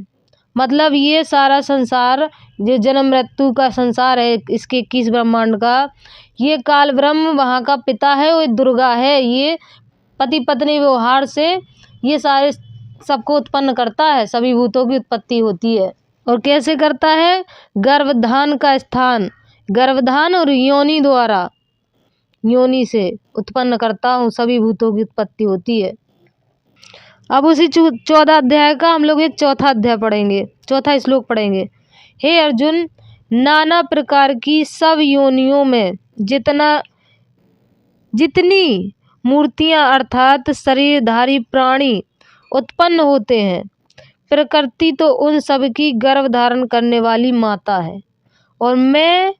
मतलब ये सारा संसार जो जन्म मृत्यु का संसार है, इसके 21 ब्रह्मांड का, ये काल ब्रह्म वहाँ का पिता है, वो दुर्गा है। ये पति पत्नी व्यवहार से ये सारे सबको उत्पन्न करता है, सभी भूतों की उत्पत्ति होती है। और कैसे करता है? गर्भधान का स्थान, गर्भधान और योनि द्वारा, योनि से उत्पन्न करता हूँ, सभी भूतों की उत्पत्ति होती है। अब उसी 14 अध्याय का हम लोग ये चौथा अध्याय पढ़ेंगे, चौथा श्लोक पढ़ेंगे। हे अर्जुन, नाना प्रकार की सब योनियों में जितनी मूर्तियां अर्थात शरीरधारी प्राणी उत्पन्न होते हैं, प्रकृति तो उन सब की गर्भ धारण करने वाली माता है, और मैं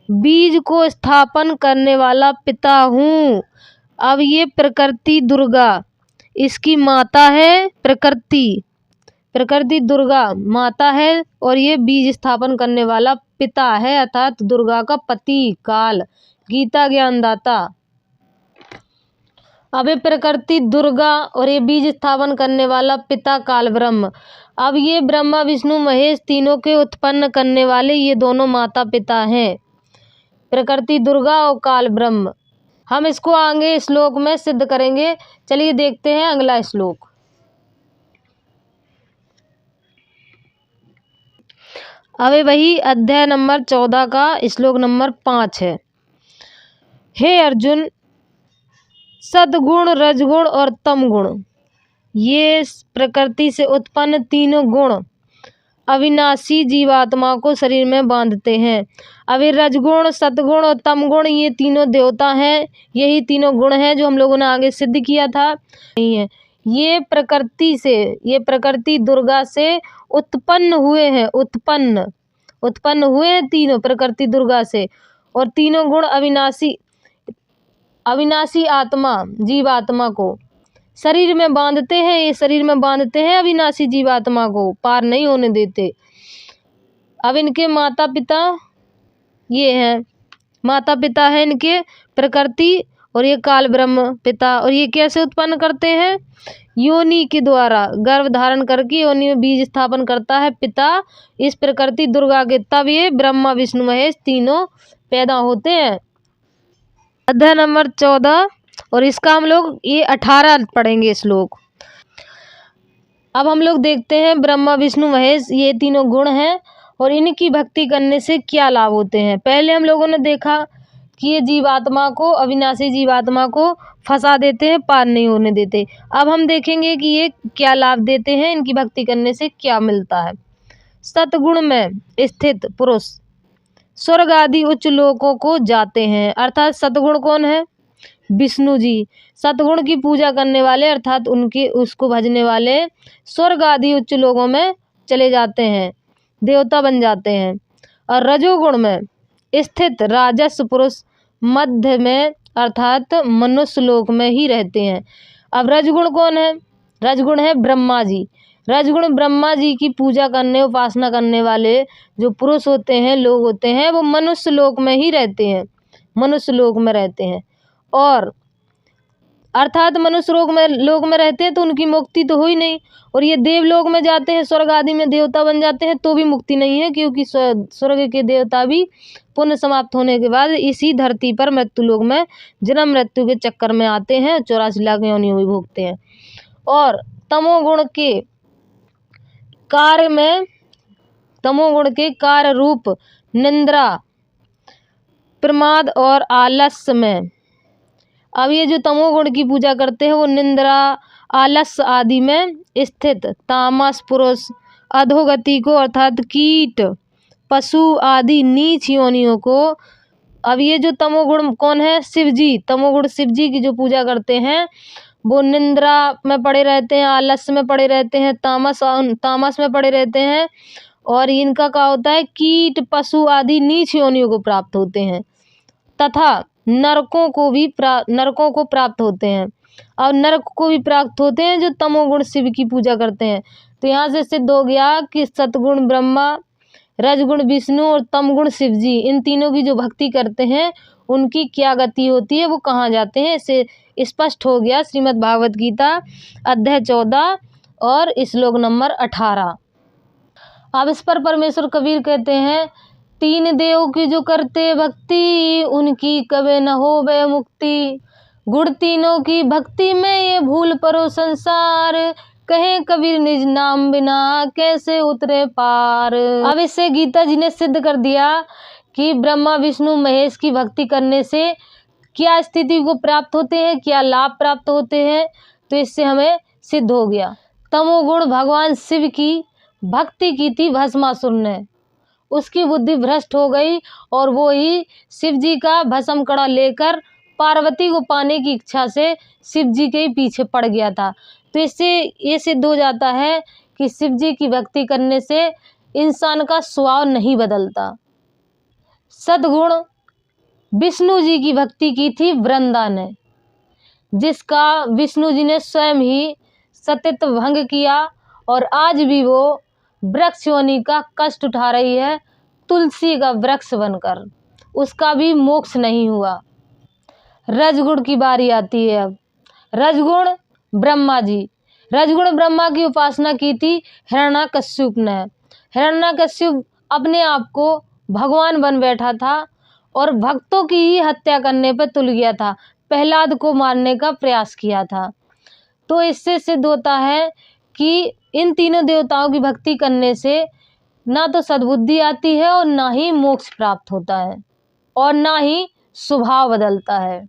बीज को स्थापन करने वाला पिता हूँ। अब ये प्रकृति दुर्गा इसकी माता है, प्रकृति दुर्गा माता है, और ये बीज स्थापन करने वाला पिता है, अर्थात दुर्गा का पति काल, गीता ज्ञानदाता। अब ये प्रकृति दुर्गा और ये बीज स्थापन करने वाला पिता काल ब्रह्म, अब ये ब्रह्मा विष्णु महेश तीनों के उत्पन्न करने वाले ये दोनों माता पिता हैं, प्रकृति दुर्गा और काल ब्रह्म। हम इसको आगे श्लोक में सिद्ध करेंगे। चलिए देखते हैं अगला श्लोक। अब वही अध्याय नंबर 14 का श्लोक नंबर 5 है। हे अर्जुन, सद्गुण, रजगुण और तमगुण, ये प्रकृति से उत्पन्न तीनों गुण अविनाशी जीवात्मा को शरीर में बांधते हैं। अब ये रजगुण, सतगुण और तमगुण, ये तीनों देवता हैं, यही तीनों गुण हैं जो हम लोगों ने आगे सिद्ध किया था। नहीं है, ये प्रकृति से, ये प्रकृति दुर्गा से उत्पन्न हुए हैं, उत्पन्न हुए हैं तीनों प्रकृति दुर्गा से, और तीनों गुण अविनाशी आत्मा जीवात्मा को शरीर में बांधते हैं। ये शरीर में बांधते हैं अविनाशी जीवात्मा को, पार नहीं होने देते। अब इनके माता पिता ये हैं, माता पिता है इनके प्रकृति और ये काल ब्रह्म पिता। और ये कैसे उत्पन्न करते हैं? योनि के द्वारा, गर्भ धारण करके योनि में बीज स्थापन करता है पिता इस प्रकृति दुर्गा के, तब ये ब्रह्मा विष्णु महेश तीनों पैदा होते हैं। अध्याय नंबर 14 और इसका हम लोग ये 18 पढ़ेंगे श्लोक। अब हम लोग देखते हैं ब्रह्मा विष्णु महेश ये तीनों गुण हैं और इनकी भक्ति करने से क्या लाभ होते हैं। पहले हम लोगों ने देखा कि ये जीवात्मा को, अविनाशी जीवात्मा को फंसा देते हैं, पार नहीं होने देते। अब हम देखेंगे कि ये क्या लाभ देते हैं, इनकी भक्ति करने से क्या मिलता है। सतगुण में स्थित पुरुष स्वर्ग आदि उच्च लोकों को जाते हैं, अर्थात सतगुण कौन है? विष्णु जी। सतगुण की पूजा करने वाले अर्थात उनके उसको भजने वाले स्वर्ग आदि उच्च लोकों में चले जाते हैं, देवता बन जाते हैं। और रजोगुण में स्थित राजस पुरुष मध्य में अर्थात मनुष्य लोक में ही रहते हैं। अब रजगुण कौन है? रजगुण है ब्रह्मा जी। रजगुण ब्रह्मा जी की पूजा करने, उपासना करने वाले जो पुरुष होते हैं, लोग होते हैं, वो मनुष्य लोक में ही रहते हैं, मनुष्य लोक में रहते हैं। और अर्थात मनुष्य लोक में रहते हैं तो उनकी मुक्ति तो हो ही नहीं, और ये देवलोक में जाते हैं, स्वर्ग आदि में देवता बन जाते हैं तो भी मुक्ति नहीं है, क्योंकि स्वर्ग के देवता भी पुण्य समाप्त होने के बाद इसी धरती पर मृत्यु लोक में जन्म मृत्यु के चक्कर में आते हैं, 84 लाख योनियों भी भोगते हैं। और तमोगुण के कार्य रूप निंद्रा, प्रमाद और आलस्य में, अब ये जो तमोगुण की पूजा करते हैं वो निंद्रा, आलस्य आदि में स्थित तामस पुरुष अधोगति को अर्थात कीट, पशु आदि नीच योनियों को, अब ये जो तमोगुण कौन है? शिव जी। तमोगुण शिव जी की जो पूजा करते हैं वो निंद्रा में पड़े रहते हैं, आलस्य में पड़े रहते हैं, तामस में पड़े रहते हैं, और इनका क्या होता है? कीट, पशु आदि नीच योनियों को प्राप्त होते हैं तथा नरकों को प्राप्त होते हैं। और नरक को भी प्राप्त होते हैं जो तमोगुण शिव की पूजा करते हैं। तो यहाँ से सिद्ध हो गया कि सतगुण ब्रह्मा, रजगुण विष्णु और तमगुण शिव जी, इन तीनों की जो भक्ति करते हैं उनकी क्या गति होती है, वो कहाँ जाते हैं, इसे स्पष्ट हो गया श्रीमद् भागवत गीता अध्याय 14 और श्लोक नंबर 18। अब इस पर परमेश्वर कबीर कहते हैं, तीन देव की जो करते भक्ति उनकी कबे न होवे मुक्ति, गुण तीनों की भक्ति में ये भूल परो संसार, कहे कबीर निज नाम बिना कैसे उतरे पार। अब इससे गीता जी ने सिद्ध कर दिया कि ब्रह्मा विष्णु महेश की भक्ति करने से क्या स्थिति को प्राप्त होते हैं, क्या लाभ प्राप्त होते हैं। तो इससे हमें सिद्ध हो गया। तमोगुण भगवान शिव की भक्ति की थी भस्मासुर ने, उसकी बुद्धि भ्रष्ट हो गई और वो ही शिव जी का भस्म कड़ा लेकर पार्वती को पाने की इच्छा से शिव जी के पीछे पड़ गया था। तो इससे ये सिद्ध हो जाता है कि शिव जी की भक्ति करने से इंसान का स्वभाव नहीं बदलता। सद्गुण विष्णु जी की भक्ति की थी वृंदा ने, जिसका विष्णु जी ने स्वयं ही सतीत्व भंग किया और आज भी वो वृक्ष योनि का कष्ट उठा रही है, तुलसी का वृक्ष बनकर, उसका भी मोक्ष नहीं हुआ। रजगुण की बारी आती है। अब रजगुण ब्रह्मा जी, रजगुण ब्रह्मा की उपासना की थी हिरण्यकश्यप ने। हिरण्यकश्यप अपने आप को भगवान बन बैठा था और भक्तों की ही हत्या करने पर तुल गया था, प्रहलाद को मारने का प्रयास किया था। तो इससे सिद्ध होता है कि इन तीनों देवताओं की भक्ति करने से ना तो सद्बुद्धि आती है और ना ही मोक्ष प्राप्त होता है और ना ही स्वभाव बदलता है,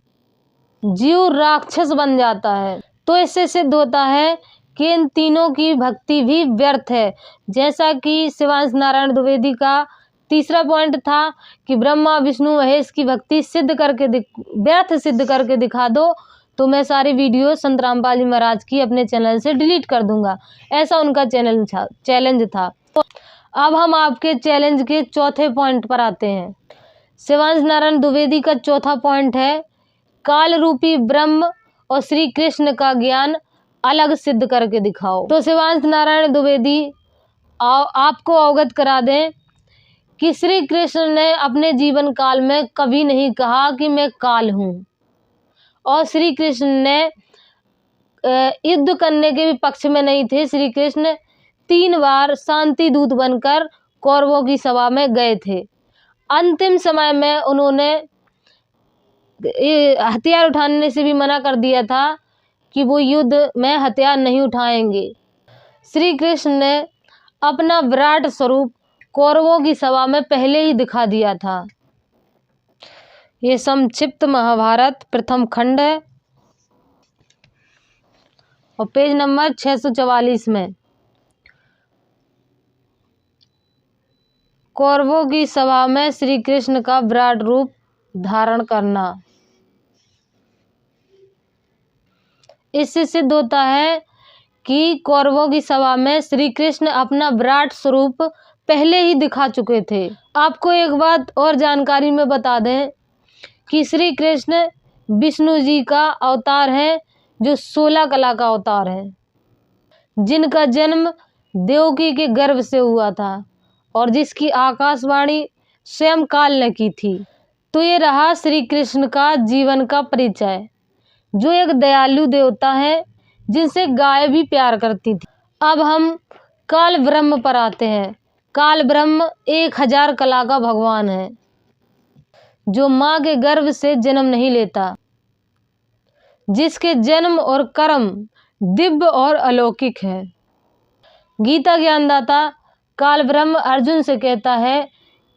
जीव राक्षस बन जाता है। तो इससे सिद्ध होता है कि इन तीनों की भक्ति भी व्यर्थ है। जैसा कि शिवांश नारायण द्विवेदी का तीसरा पॉइंट था कि ब्रह्मा विष्णु महेश की भक्ति व्यर्थ सिद्ध करके दिखा दो, तो मैं सारी वीडियो संत रामपाल जी महाराज की अपने चैनल से डिलीट कर दूंगा, ऐसा उनका चैलेंज था। तो अब हम आपके चैलेंज के चौथे पॉइंट पर आते हैं। शिवांश नारायण द्विवेदी का चौथा पॉइंट है, काल रूपी ब्रह्म और श्री कृष्ण का ज्ञान अलग सिद्ध करके दिखाओ। तो शिवांश नारायण द्विवेदी आपको अवगत करा दें कि श्री कृष्ण ने अपने जीवन काल में कभी नहीं कहा कि मैं काल हूँ, और श्री कृष्ण ने युद्ध करने के भी पक्ष में नहीं थे। श्री कृष्ण 3 बार शांति दूत बनकर कौरवों की सभा में गए थे। अंतिम समय में उन्होंने हथियार उठाने से भी मना कर दिया था कि वो युद्ध में हथियार नहीं उठाएंगे। श्री कृष्ण ने अपना विराट स्वरूप कौरवों की सभा में पहले ही दिखा दिया था। ये संक्षिप्त महाभारत प्रथम खंड है और पेज नंबर 644 में। कौरवों की सभा में श्री कृष्ण का विराट रूप धारण करना, इससे सिद्ध होता है कि कौरवों की सभा में श्री कृष्ण अपना विराट स्वरूप पहले ही दिखा चुके थे। आपको एक बात और जानकारी में बता दें कि श्री कृष्ण विष्णु जी का अवतार है, जो 16 कला का अवतार है, जिनका जन्म देवकी के गर्भ से हुआ था और जिसकी आकाशवाणी स्वयं काल ने की थी। तो ये रहा श्री कृष्ण का जीवन का परिचय। जो एक दयालु देवता है जिनसे गाय भी प्यार करती थी। अब हम काल ब्रह्म पर आते हैं। काल ब्रह्म 1000 कला का भगवान है, जो माँ के गर्भ से जन्म नहीं लेता, जिसके जन्म और कर्म दिव्य और अलौकिक है। गीता ज्ञानदाता काल ब्रह्म अर्जुन से कहता है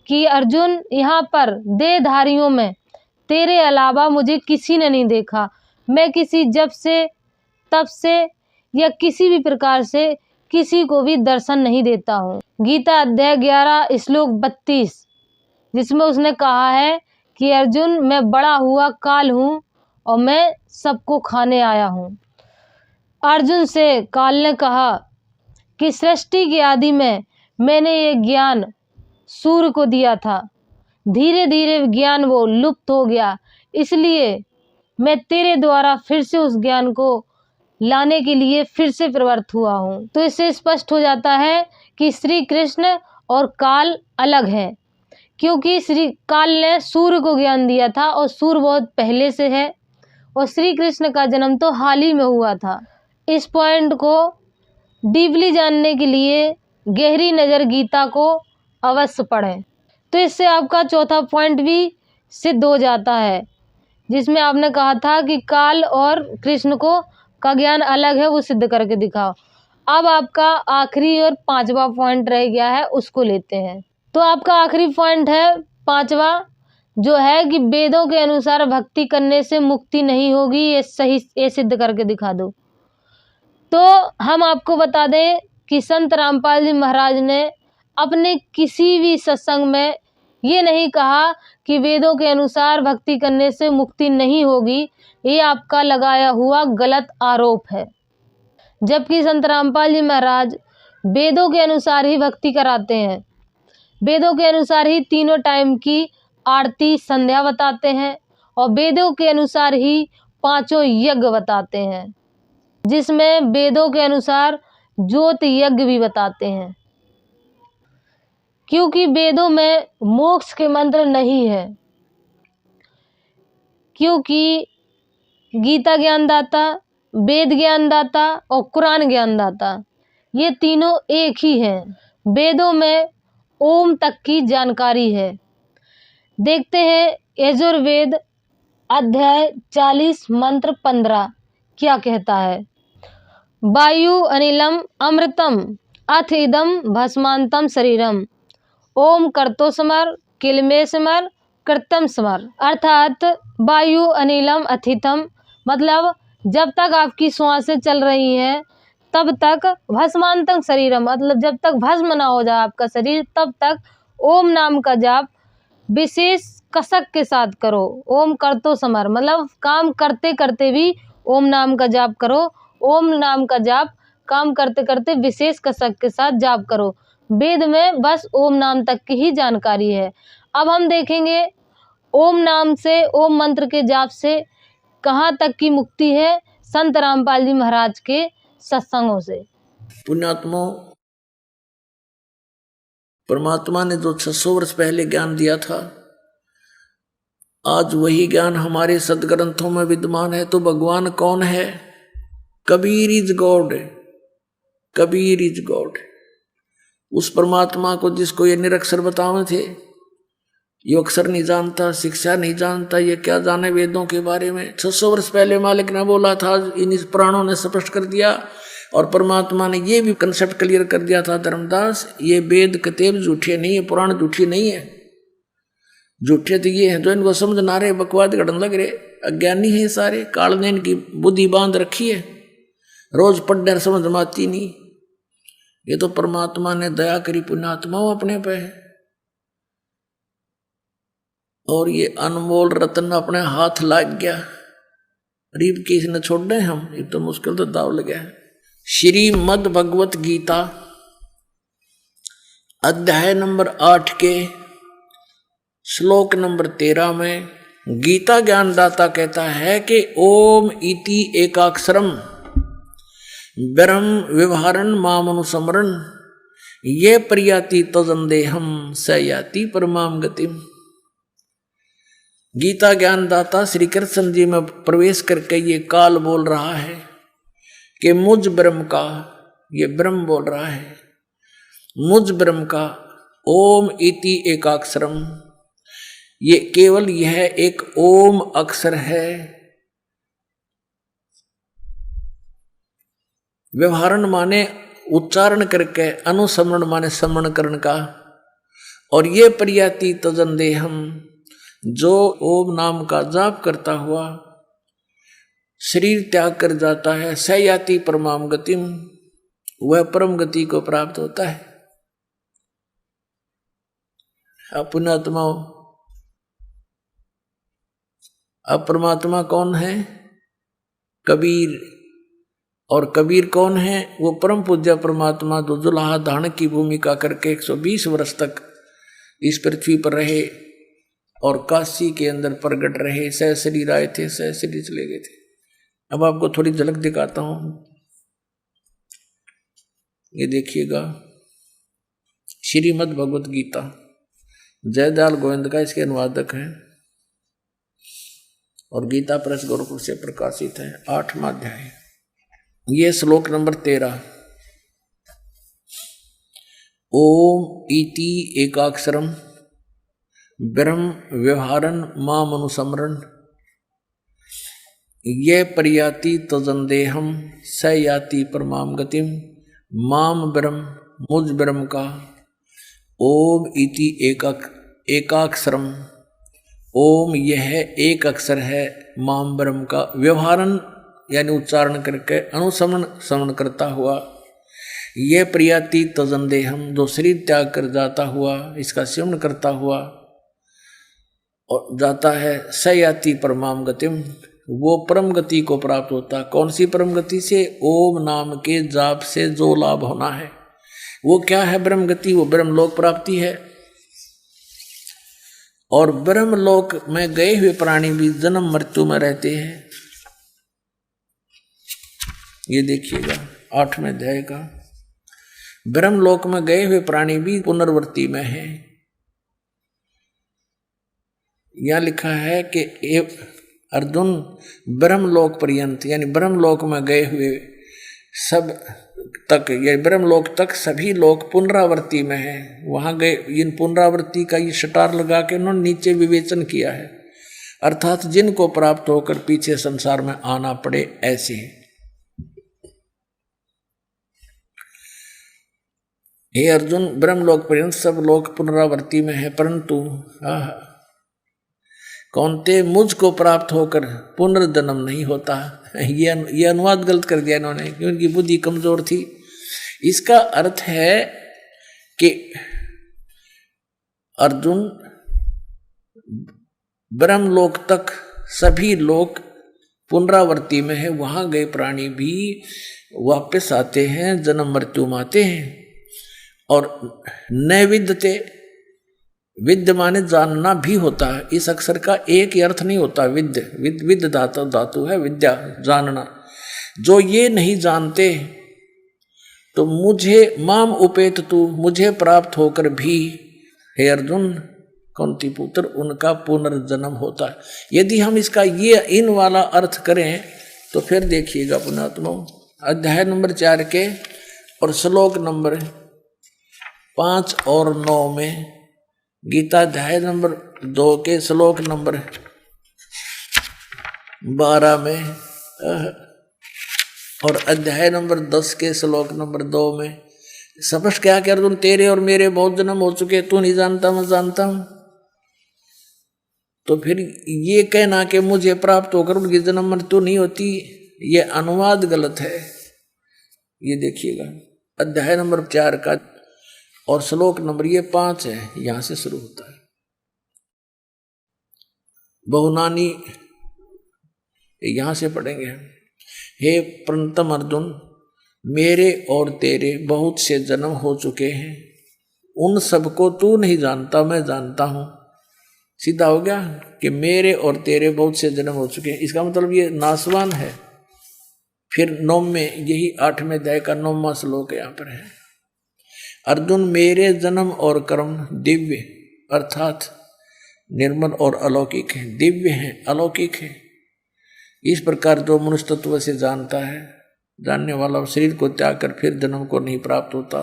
कि अर्जुन, यहाँ पर देहधारियों में तेरे अलावा मुझे किसी ने नहीं देखा। मैं किसी जप से, तप से या किसी भी प्रकार से किसी को भी दर्शन नहीं देता हूँ। गीता अध्याय 11 श्लोक 32, जिसमें उसने कहा है कि अर्जुन, मैं बड़ा हुआ काल हूँ और मैं सबको खाने आया हूँ। अर्जुन से काल ने कहा कि सृष्टि के आदि में मैंने ये ज्ञान सूर्य को दिया था, धीरे धीरे ज्ञान वो लुप्त हो गया, इसलिए मैं तेरे द्वारा फिर से उस ज्ञान को लाने के लिए फिर से प्रवृत्त हुआ हूँ। तो इससे स्पष्ट हो जाता है कि श्री कृष्ण और काल अलग हैं, क्योंकि श्री काल ने सूर्य को ज्ञान दिया था और सूर्य बहुत पहले से है, और श्री कृष्ण का जन्म तो हाल ही में हुआ था। इस पॉइंट को डीपली जानने के लिए गहरी नज़र गीता को अवश्य पढ़ें। तो इससे आपका चौथा पॉइंट भी सिद्ध हो जाता है, जिसमें आपने कहा था कि काल और कृष्ण को का ज्ञान अलग है, वो सिद्ध करके दिखाओ। अब आपका आखिरी और 5वां पॉइंट रह गया है, उसको लेते हैं। तो आपका आखिरी पॉइंट है 5वां, जो है कि वेदों के अनुसार भक्ति करने से मुक्ति नहीं होगी, ये सिद्ध करके दिखा दो। तो हम आपको बता दें कि संत रामपाल जी महाराज ने अपने किसी भी सत्संग में ये नहीं कहा कि वेदों के अनुसार भक्ति करने से मुक्ति नहीं होगी। ये आपका लगाया हुआ गलत आरोप है, जबकि संत रामपाल जी महाराज वेदों के अनुसार ही भक्ति कराते हैं। वेदों के अनुसार ही तीनों टाइम की आरती संध्या बताते हैं, और वेदों के अनुसार ही 5 यज्ञ बताते हैं, जिसमें वेदों के अनुसार ज्योत यज्ञ भी बताते हैं। क्योंकि वेदों में मोक्ष के मंत्र नहीं है, क्योंकि गीता ज्ञानदाता, वेद ज्ञानदाता और कुरान ज्ञानदाता, ये तीनों एक ही हैं। वेदों में ओम तक की जानकारी है। देखते हैं यजुर्वेद अध्याय 40 मंत्र 15 क्या कहता है। वायु अनिलम अमृतम अथ इदम भस्मांतम शरीरम ओम कर्तो स्मर किलमे स्मर कृतम स्मर। अर्थात वायु अनिलम अथितम, मतलब जब तक आपकी श्वासें चल रही हैं तब तक, भस्मांतम शरीरम, मतलब जब तक भस्म ना हो जाए आपका शरीर तब तक ओम नाम का जाप विशेष कसक के साथ करो। ओम कर्तो स्मर, मतलब काम करते करते भी ओम नाम का जाप करो। ओम नाम का जाप काम करते करते विशेष कसक के साथ जाप करो। वेद में बस ओम नाम तक की ही जानकारी है। अब हम देखेंगे ओम नाम से, ओम मंत्र के जाप से कहाँ तक की मुक्ति है संत रामपाल जी महाराज के सत्संगों से। पुण्यात्मा, परमात्मा ने जो 600 वर्ष पहले ज्ञान दिया था, आज वही ज्ञान हमारे सदग्रंथों में विद्यमान है। तो भगवान कौन है? Kabir is God, Kabir is God. उस परमात्मा को जिसको ये निरक्षर बतावे थे, ये अक्षर नहीं जानता, शिक्षा नहीं जानता, ये क्या जाने वेदों के बारे में। 600 वर्ष पहले मालिक ने बोला था, इन पुराणों ने स्पष्ट कर दिया, और परमात्मा ने ये भी कंसेप्ट क्लियर कर दिया था, धर्मदास, ये वेद किताब झूठे नहीं है, पुराण झूठी नहीं है। झूठे तो ये हैं जो इनको समझ ना रहे, बकवाद गढ़ने लग रहे, अज्ञानी है सारे, काल ने इनकी बुद्धि बांध रखी है, रोज पढ़ने समझ में आती नहीं। ये तो परमात्मा ने दया करी पुण्यात्माओं अपने पे है, और ये अनमोल रत्न अपने हाथ लाग गया। गरीब की इसने छोड़ दे हम, ये तो मुश्किल तो दाव लगे है। श्रीमद् भगवत गीता अध्याय नंबर 8 के श्लोक नंबर 13 में गीता ज्ञानदाता कहता है कि ओम इति एकाक्षरम ब्रह्म व्यवहारन मामनुसमरण ये प्रयाति तजंदेहम स याति परमाम गतिम। गीता ज्ञानदाता श्री कृष्ण जी में प्रवेश करके ये काल बोल रहा है कि मुझ ब्रह्म का, ये ब्रह्म बोल रहा है, मुझ ब्रह्म का ओम इति एकाक्षरम, ये केवल यह एक ओम अक्षर है। व्यवहारण माने उच्चारण करके, अनुसमरण माने समरण करण का। और ये प्रयाति तजंदेहम, जो ओम नाम का जाप करता हुआ शरीर त्याग कर जाता है, सयाति परमाम गतिम, वह परम गति को प्राप्त होता है। पुण्यात्माओं, अब परमात्मा कौन है? कबीर। और कबीर कौन है? वो परम पूज्य परमात्मा जो जुलाहा धारण की भूमिका करके 120 वर्ष तक इस पृथ्वी पर रहे और काशी के अंदर प्रगट रहे। सह शरीर आए थे, सह शरीर चले गए थे। अब आपको थोड़ी झलक दिखाता हूं, ये देखिएगा। श्रीमद् भगवत गीता, जयदयाल गोविंद का इसके अनुवादक हैं और गीता प्रेस गोरखपुर से प्रकाशित है। 8वां अध्याय, ये श्लोक नंबर 13। ओम इति एकाक्षरम ब्रह्म व्यवहारन माम अनुसमरण, ये प्रयाति तजंदेहम स याति परमाम गतिम, माम ब्रह्म, मुझ ब्रह्म का ओम इति एकाक्षरम, ओम यह एक अक्षर है, माम ब्रह्म का व्यवहारन यानी उच्चारण करके, अनुसमन समन करता हुआ, यह प्रयाति तजंदेहम, जो शरीर त्याग कर जाता हुआ, इसका सेवन करता हुआ और जाता है, सयाति परमाम गतिम, वो परम गति को प्राप्त होता। कौन सी परम गति से? ओम नाम के जाप से जो लाभ होना है वो क्या है? ब्रह्म गति, वो ब्रह्मलोक प्राप्ति है। और ब्रह्मलोक में गए हुए प्राणी भी जन्म मृत्यु में रहते हैं। ये देखिएगा 8वें अध्याय का, ब्रह्मलोक में गए हुए प्राणी भी पुनर्वृत्ति में है। यह लिखा है कि अर्जुन ब्रह्मलोक पर्यंत, यानी ब्रह्मलोक में गए हुए सब तक, ये ब्रह्मलोक तक सभी लोग पुनरावृत्ति में है। वहां गए, इन पुनरावृत्ति का ये शटार लगा के उन्होंने नीचे विवेचन किया है, अर्थात जिनको प्राप्त होकर पीछे संसार में आना पड़े ऐसे। हे अर्जुन, ब्रह्मलोक पर्यंत सब लोग पुनरावृत्ति में है, परंतु कौनते मुझको प्राप्त होकर पुनर्जन्म नहीं होता। ये अनुवाद गलत कर दिया इन्होंने, क्योंकि बुद्धि कमजोर थी। इसका अर्थ है कि अर्जुन, ब्रह्मलोक तक सभी लोग पुनरावृत्ति में है, वहां गए प्राणी भी वापस आते हैं, जन्म मृत्यु में आते हैं। और न विद्यते, विद्य माने जानना भी होता है। इस अक्षर का एक ही अर्थ नहीं होता। विद्य धातु है, विद्या जानना। जो ये नहीं जानते तो मुझे माम उपेत तू, मुझे प्राप्त होकर भी हे अर्जुन कुंती पुत्र उनका पुनर्जन्म होता है। यदि हम इसका ये इन वाला अर्थ करें तो फिर देखिएगा पुण्यात्मा, अध्याय नंबर 4 के और श्लोक नंबर 5 और 9 में, गीता अध्याय नंबर 2 के श्लोक नंबर 12 में और अध्याय नंबर 10 के श्लोक नंबर 2 में स्पष्ट क्या कर दूं, तेरे और मेरे बहुत जन्म हो चुके, तू नहीं जानता मैं जानता हूं। तो फिर ये कहना कि मुझे प्राप्त होकर उनकी जन्म मृत्यु नहीं होती, ये अनुवाद गलत है। ये देखिएगा अध्याय नंबर 4 का और श्लोक नंबर ये 5 है, यहां से शुरू होता है। बहुनानी यहां से पढ़ेंगे। हे प्रणतम अर्जुन, मेरे और तेरे बहुत से जन्म हो चुके हैं, उन सबको तू नहीं जानता मैं जानता हूं। सीधा हो गया कि मेरे और तेरे बहुत से जन्म हो चुके हैं, इसका मतलब ये नासवान है। फिर 9 में, यही 8वें अध्याय का 9वां श्लोक यहां पर है। अर्जुन, मेरे जन्म और कर्म दिव्य अर्थात निर्मल और अलौकिक है, दिव्य है, अलौकिक है। इस प्रकार जो मनुष्य तत्व से जानता है, जानने वाला शरीर को त्याग कर फिर जन्म को नहीं प्राप्त होता,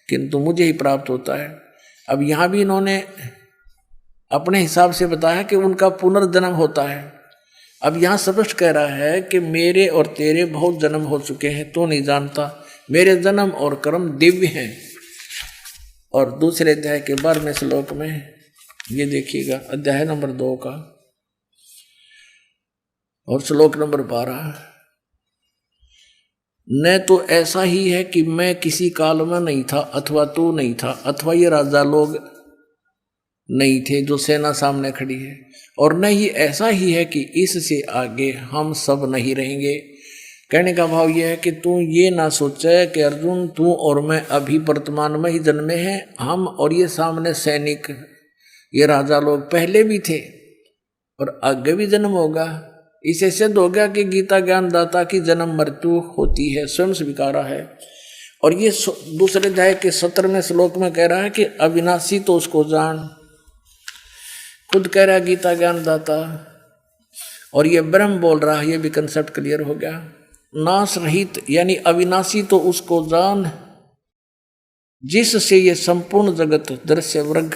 किंतु मुझे ही प्राप्त होता है। अब यहाँ भी इन्होंने अपने हिसाब से बताया कि उनका पुनर्जन्म होता है। अब यहाँ स्पष्ट कह रहा है कि मेरे और तेरे बहुत जन्म हो चुके हैं, तो नहीं जानता, मेरे जन्म और कर्म दिव्य हैं। और दूसरे अध्याय के 12वें श्लोक में ये देखिएगा, अध्याय नंबर 2 का और श्लोक नंबर 12, न तो ऐसा ही है कि मैं किसी काल में नहीं था, अथवा तू नहीं था, अथवा ये राजा लोग नहीं थे जो सेना सामने खड़ी है, और न ही ऐसा ही है कि इससे आगे हम सब नहीं रहेंगे। कहने का भाव यह है कि तू ये ना सोचे कि अर्जुन तू और मैं अभी वर्तमान में ही जन्मे हैं, हम और ये सामने सैनिक, ये राजा लोग पहले भी थे और आगे भी जन्म होगा। इसे सिद्ध हो गया कि गीता ज्ञानदाता की जन्म मृत्यु होती है, स्वयं स्वीकारा है। और ये दूसरे अध्याय के 17वें श्लोक में कह रहा है कि अविनाशी तो उसको जान, खुद कह रहा है गीता ज्ञानदाता, और ये ब्रह्म बोल रहा है, ये भी कंसेप्ट क्लियर हो गया। नाश रहित यानी अविनाशी तो उसको जान जिससे ये संपूर्ण जगत दृश्य वर्ग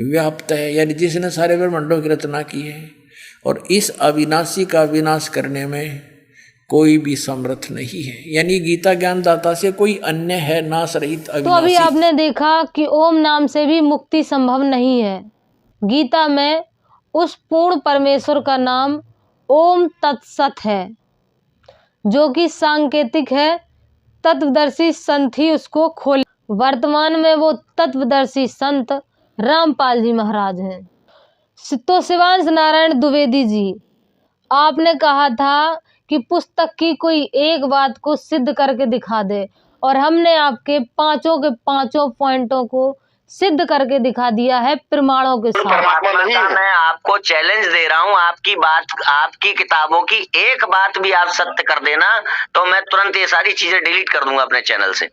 व्याप्त है, यानी जिसने सारे ब्रह्मांडों की रचना की है, और इस अविनाशी का विनाश करने में कोई भी समर्थ नहीं है। यानी गीता ज्ञानदाता से कोई अन्य है नाश रहित अविनाशी। तो अभी आपने देखा कि ओम नाम से भी मुक्ति संभव नहीं है। गीता में उस पूर्ण परमेश्वर का नाम ओम तत्सत है, जो कि सांकेतिक है। तत्वदर्शी संत ही उसको खोले। वर्तमान में वो तत्वदर्शी संत रामपाल जी महाराज हैं। तो शिवांश नारायण द्विवेदी जी, आपने कहा था कि पुस्तक की कोई एक बात को सिद्ध करके दिखा दे, और हमने आपके पांचों के पांचों पॉइंटों को सिद्ध करके दिखा दिया है प्रमाणों के साथ। मैं आपको चैलेंज दे रहा हूँ, आपकी बात, आपकी किताबों की एक बात भी आप सत्य कर देना तो मैं तुरंत ये सारी चीजें डिलीट कर दूंगा अपने चैनल से।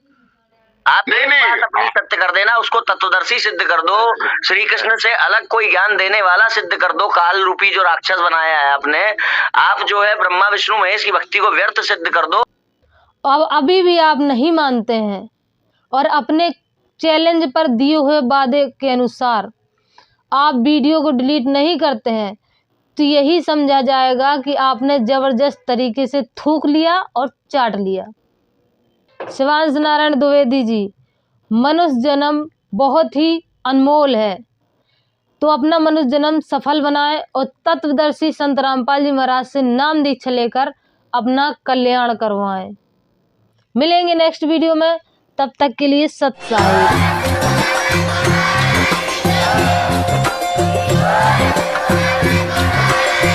आप एक बात अपनी सत्य कर देना, उसको तत्वदर्शी सिद्ध कर दो, श्री कृष्ण से अलग कोई ज्ञान देने वाला सिद्ध कर दो, काल रूपी जो राक्षस बनाया है आपने, आप जो है ब्रह्मा विष्णु महेश की भक्ति को व्यर्थ सिद्ध कर दो। अब अभी भी आप नहीं मानते हैं और अपने चैलेंज पर दिए हुए वादे के अनुसार आप वीडियो को डिलीट नहीं करते हैं, तो यही समझा जाएगा कि आपने जबरदस्त तरीके से थूक लिया और चाट लिया। शिवांश नारायण द्विवेदी जी, मनुष्य जन्म बहुत ही अनमोल है, तो अपना मनुष्य जन्म सफल बनाए और तत्वदर्शी संत रामपाल जी महाराज से नाम दीक्षा लेकर अपना कल्याण करवाएं। मिलेंगे नेक्स्ट वीडियो में, तब तक के लिए सत साहिब।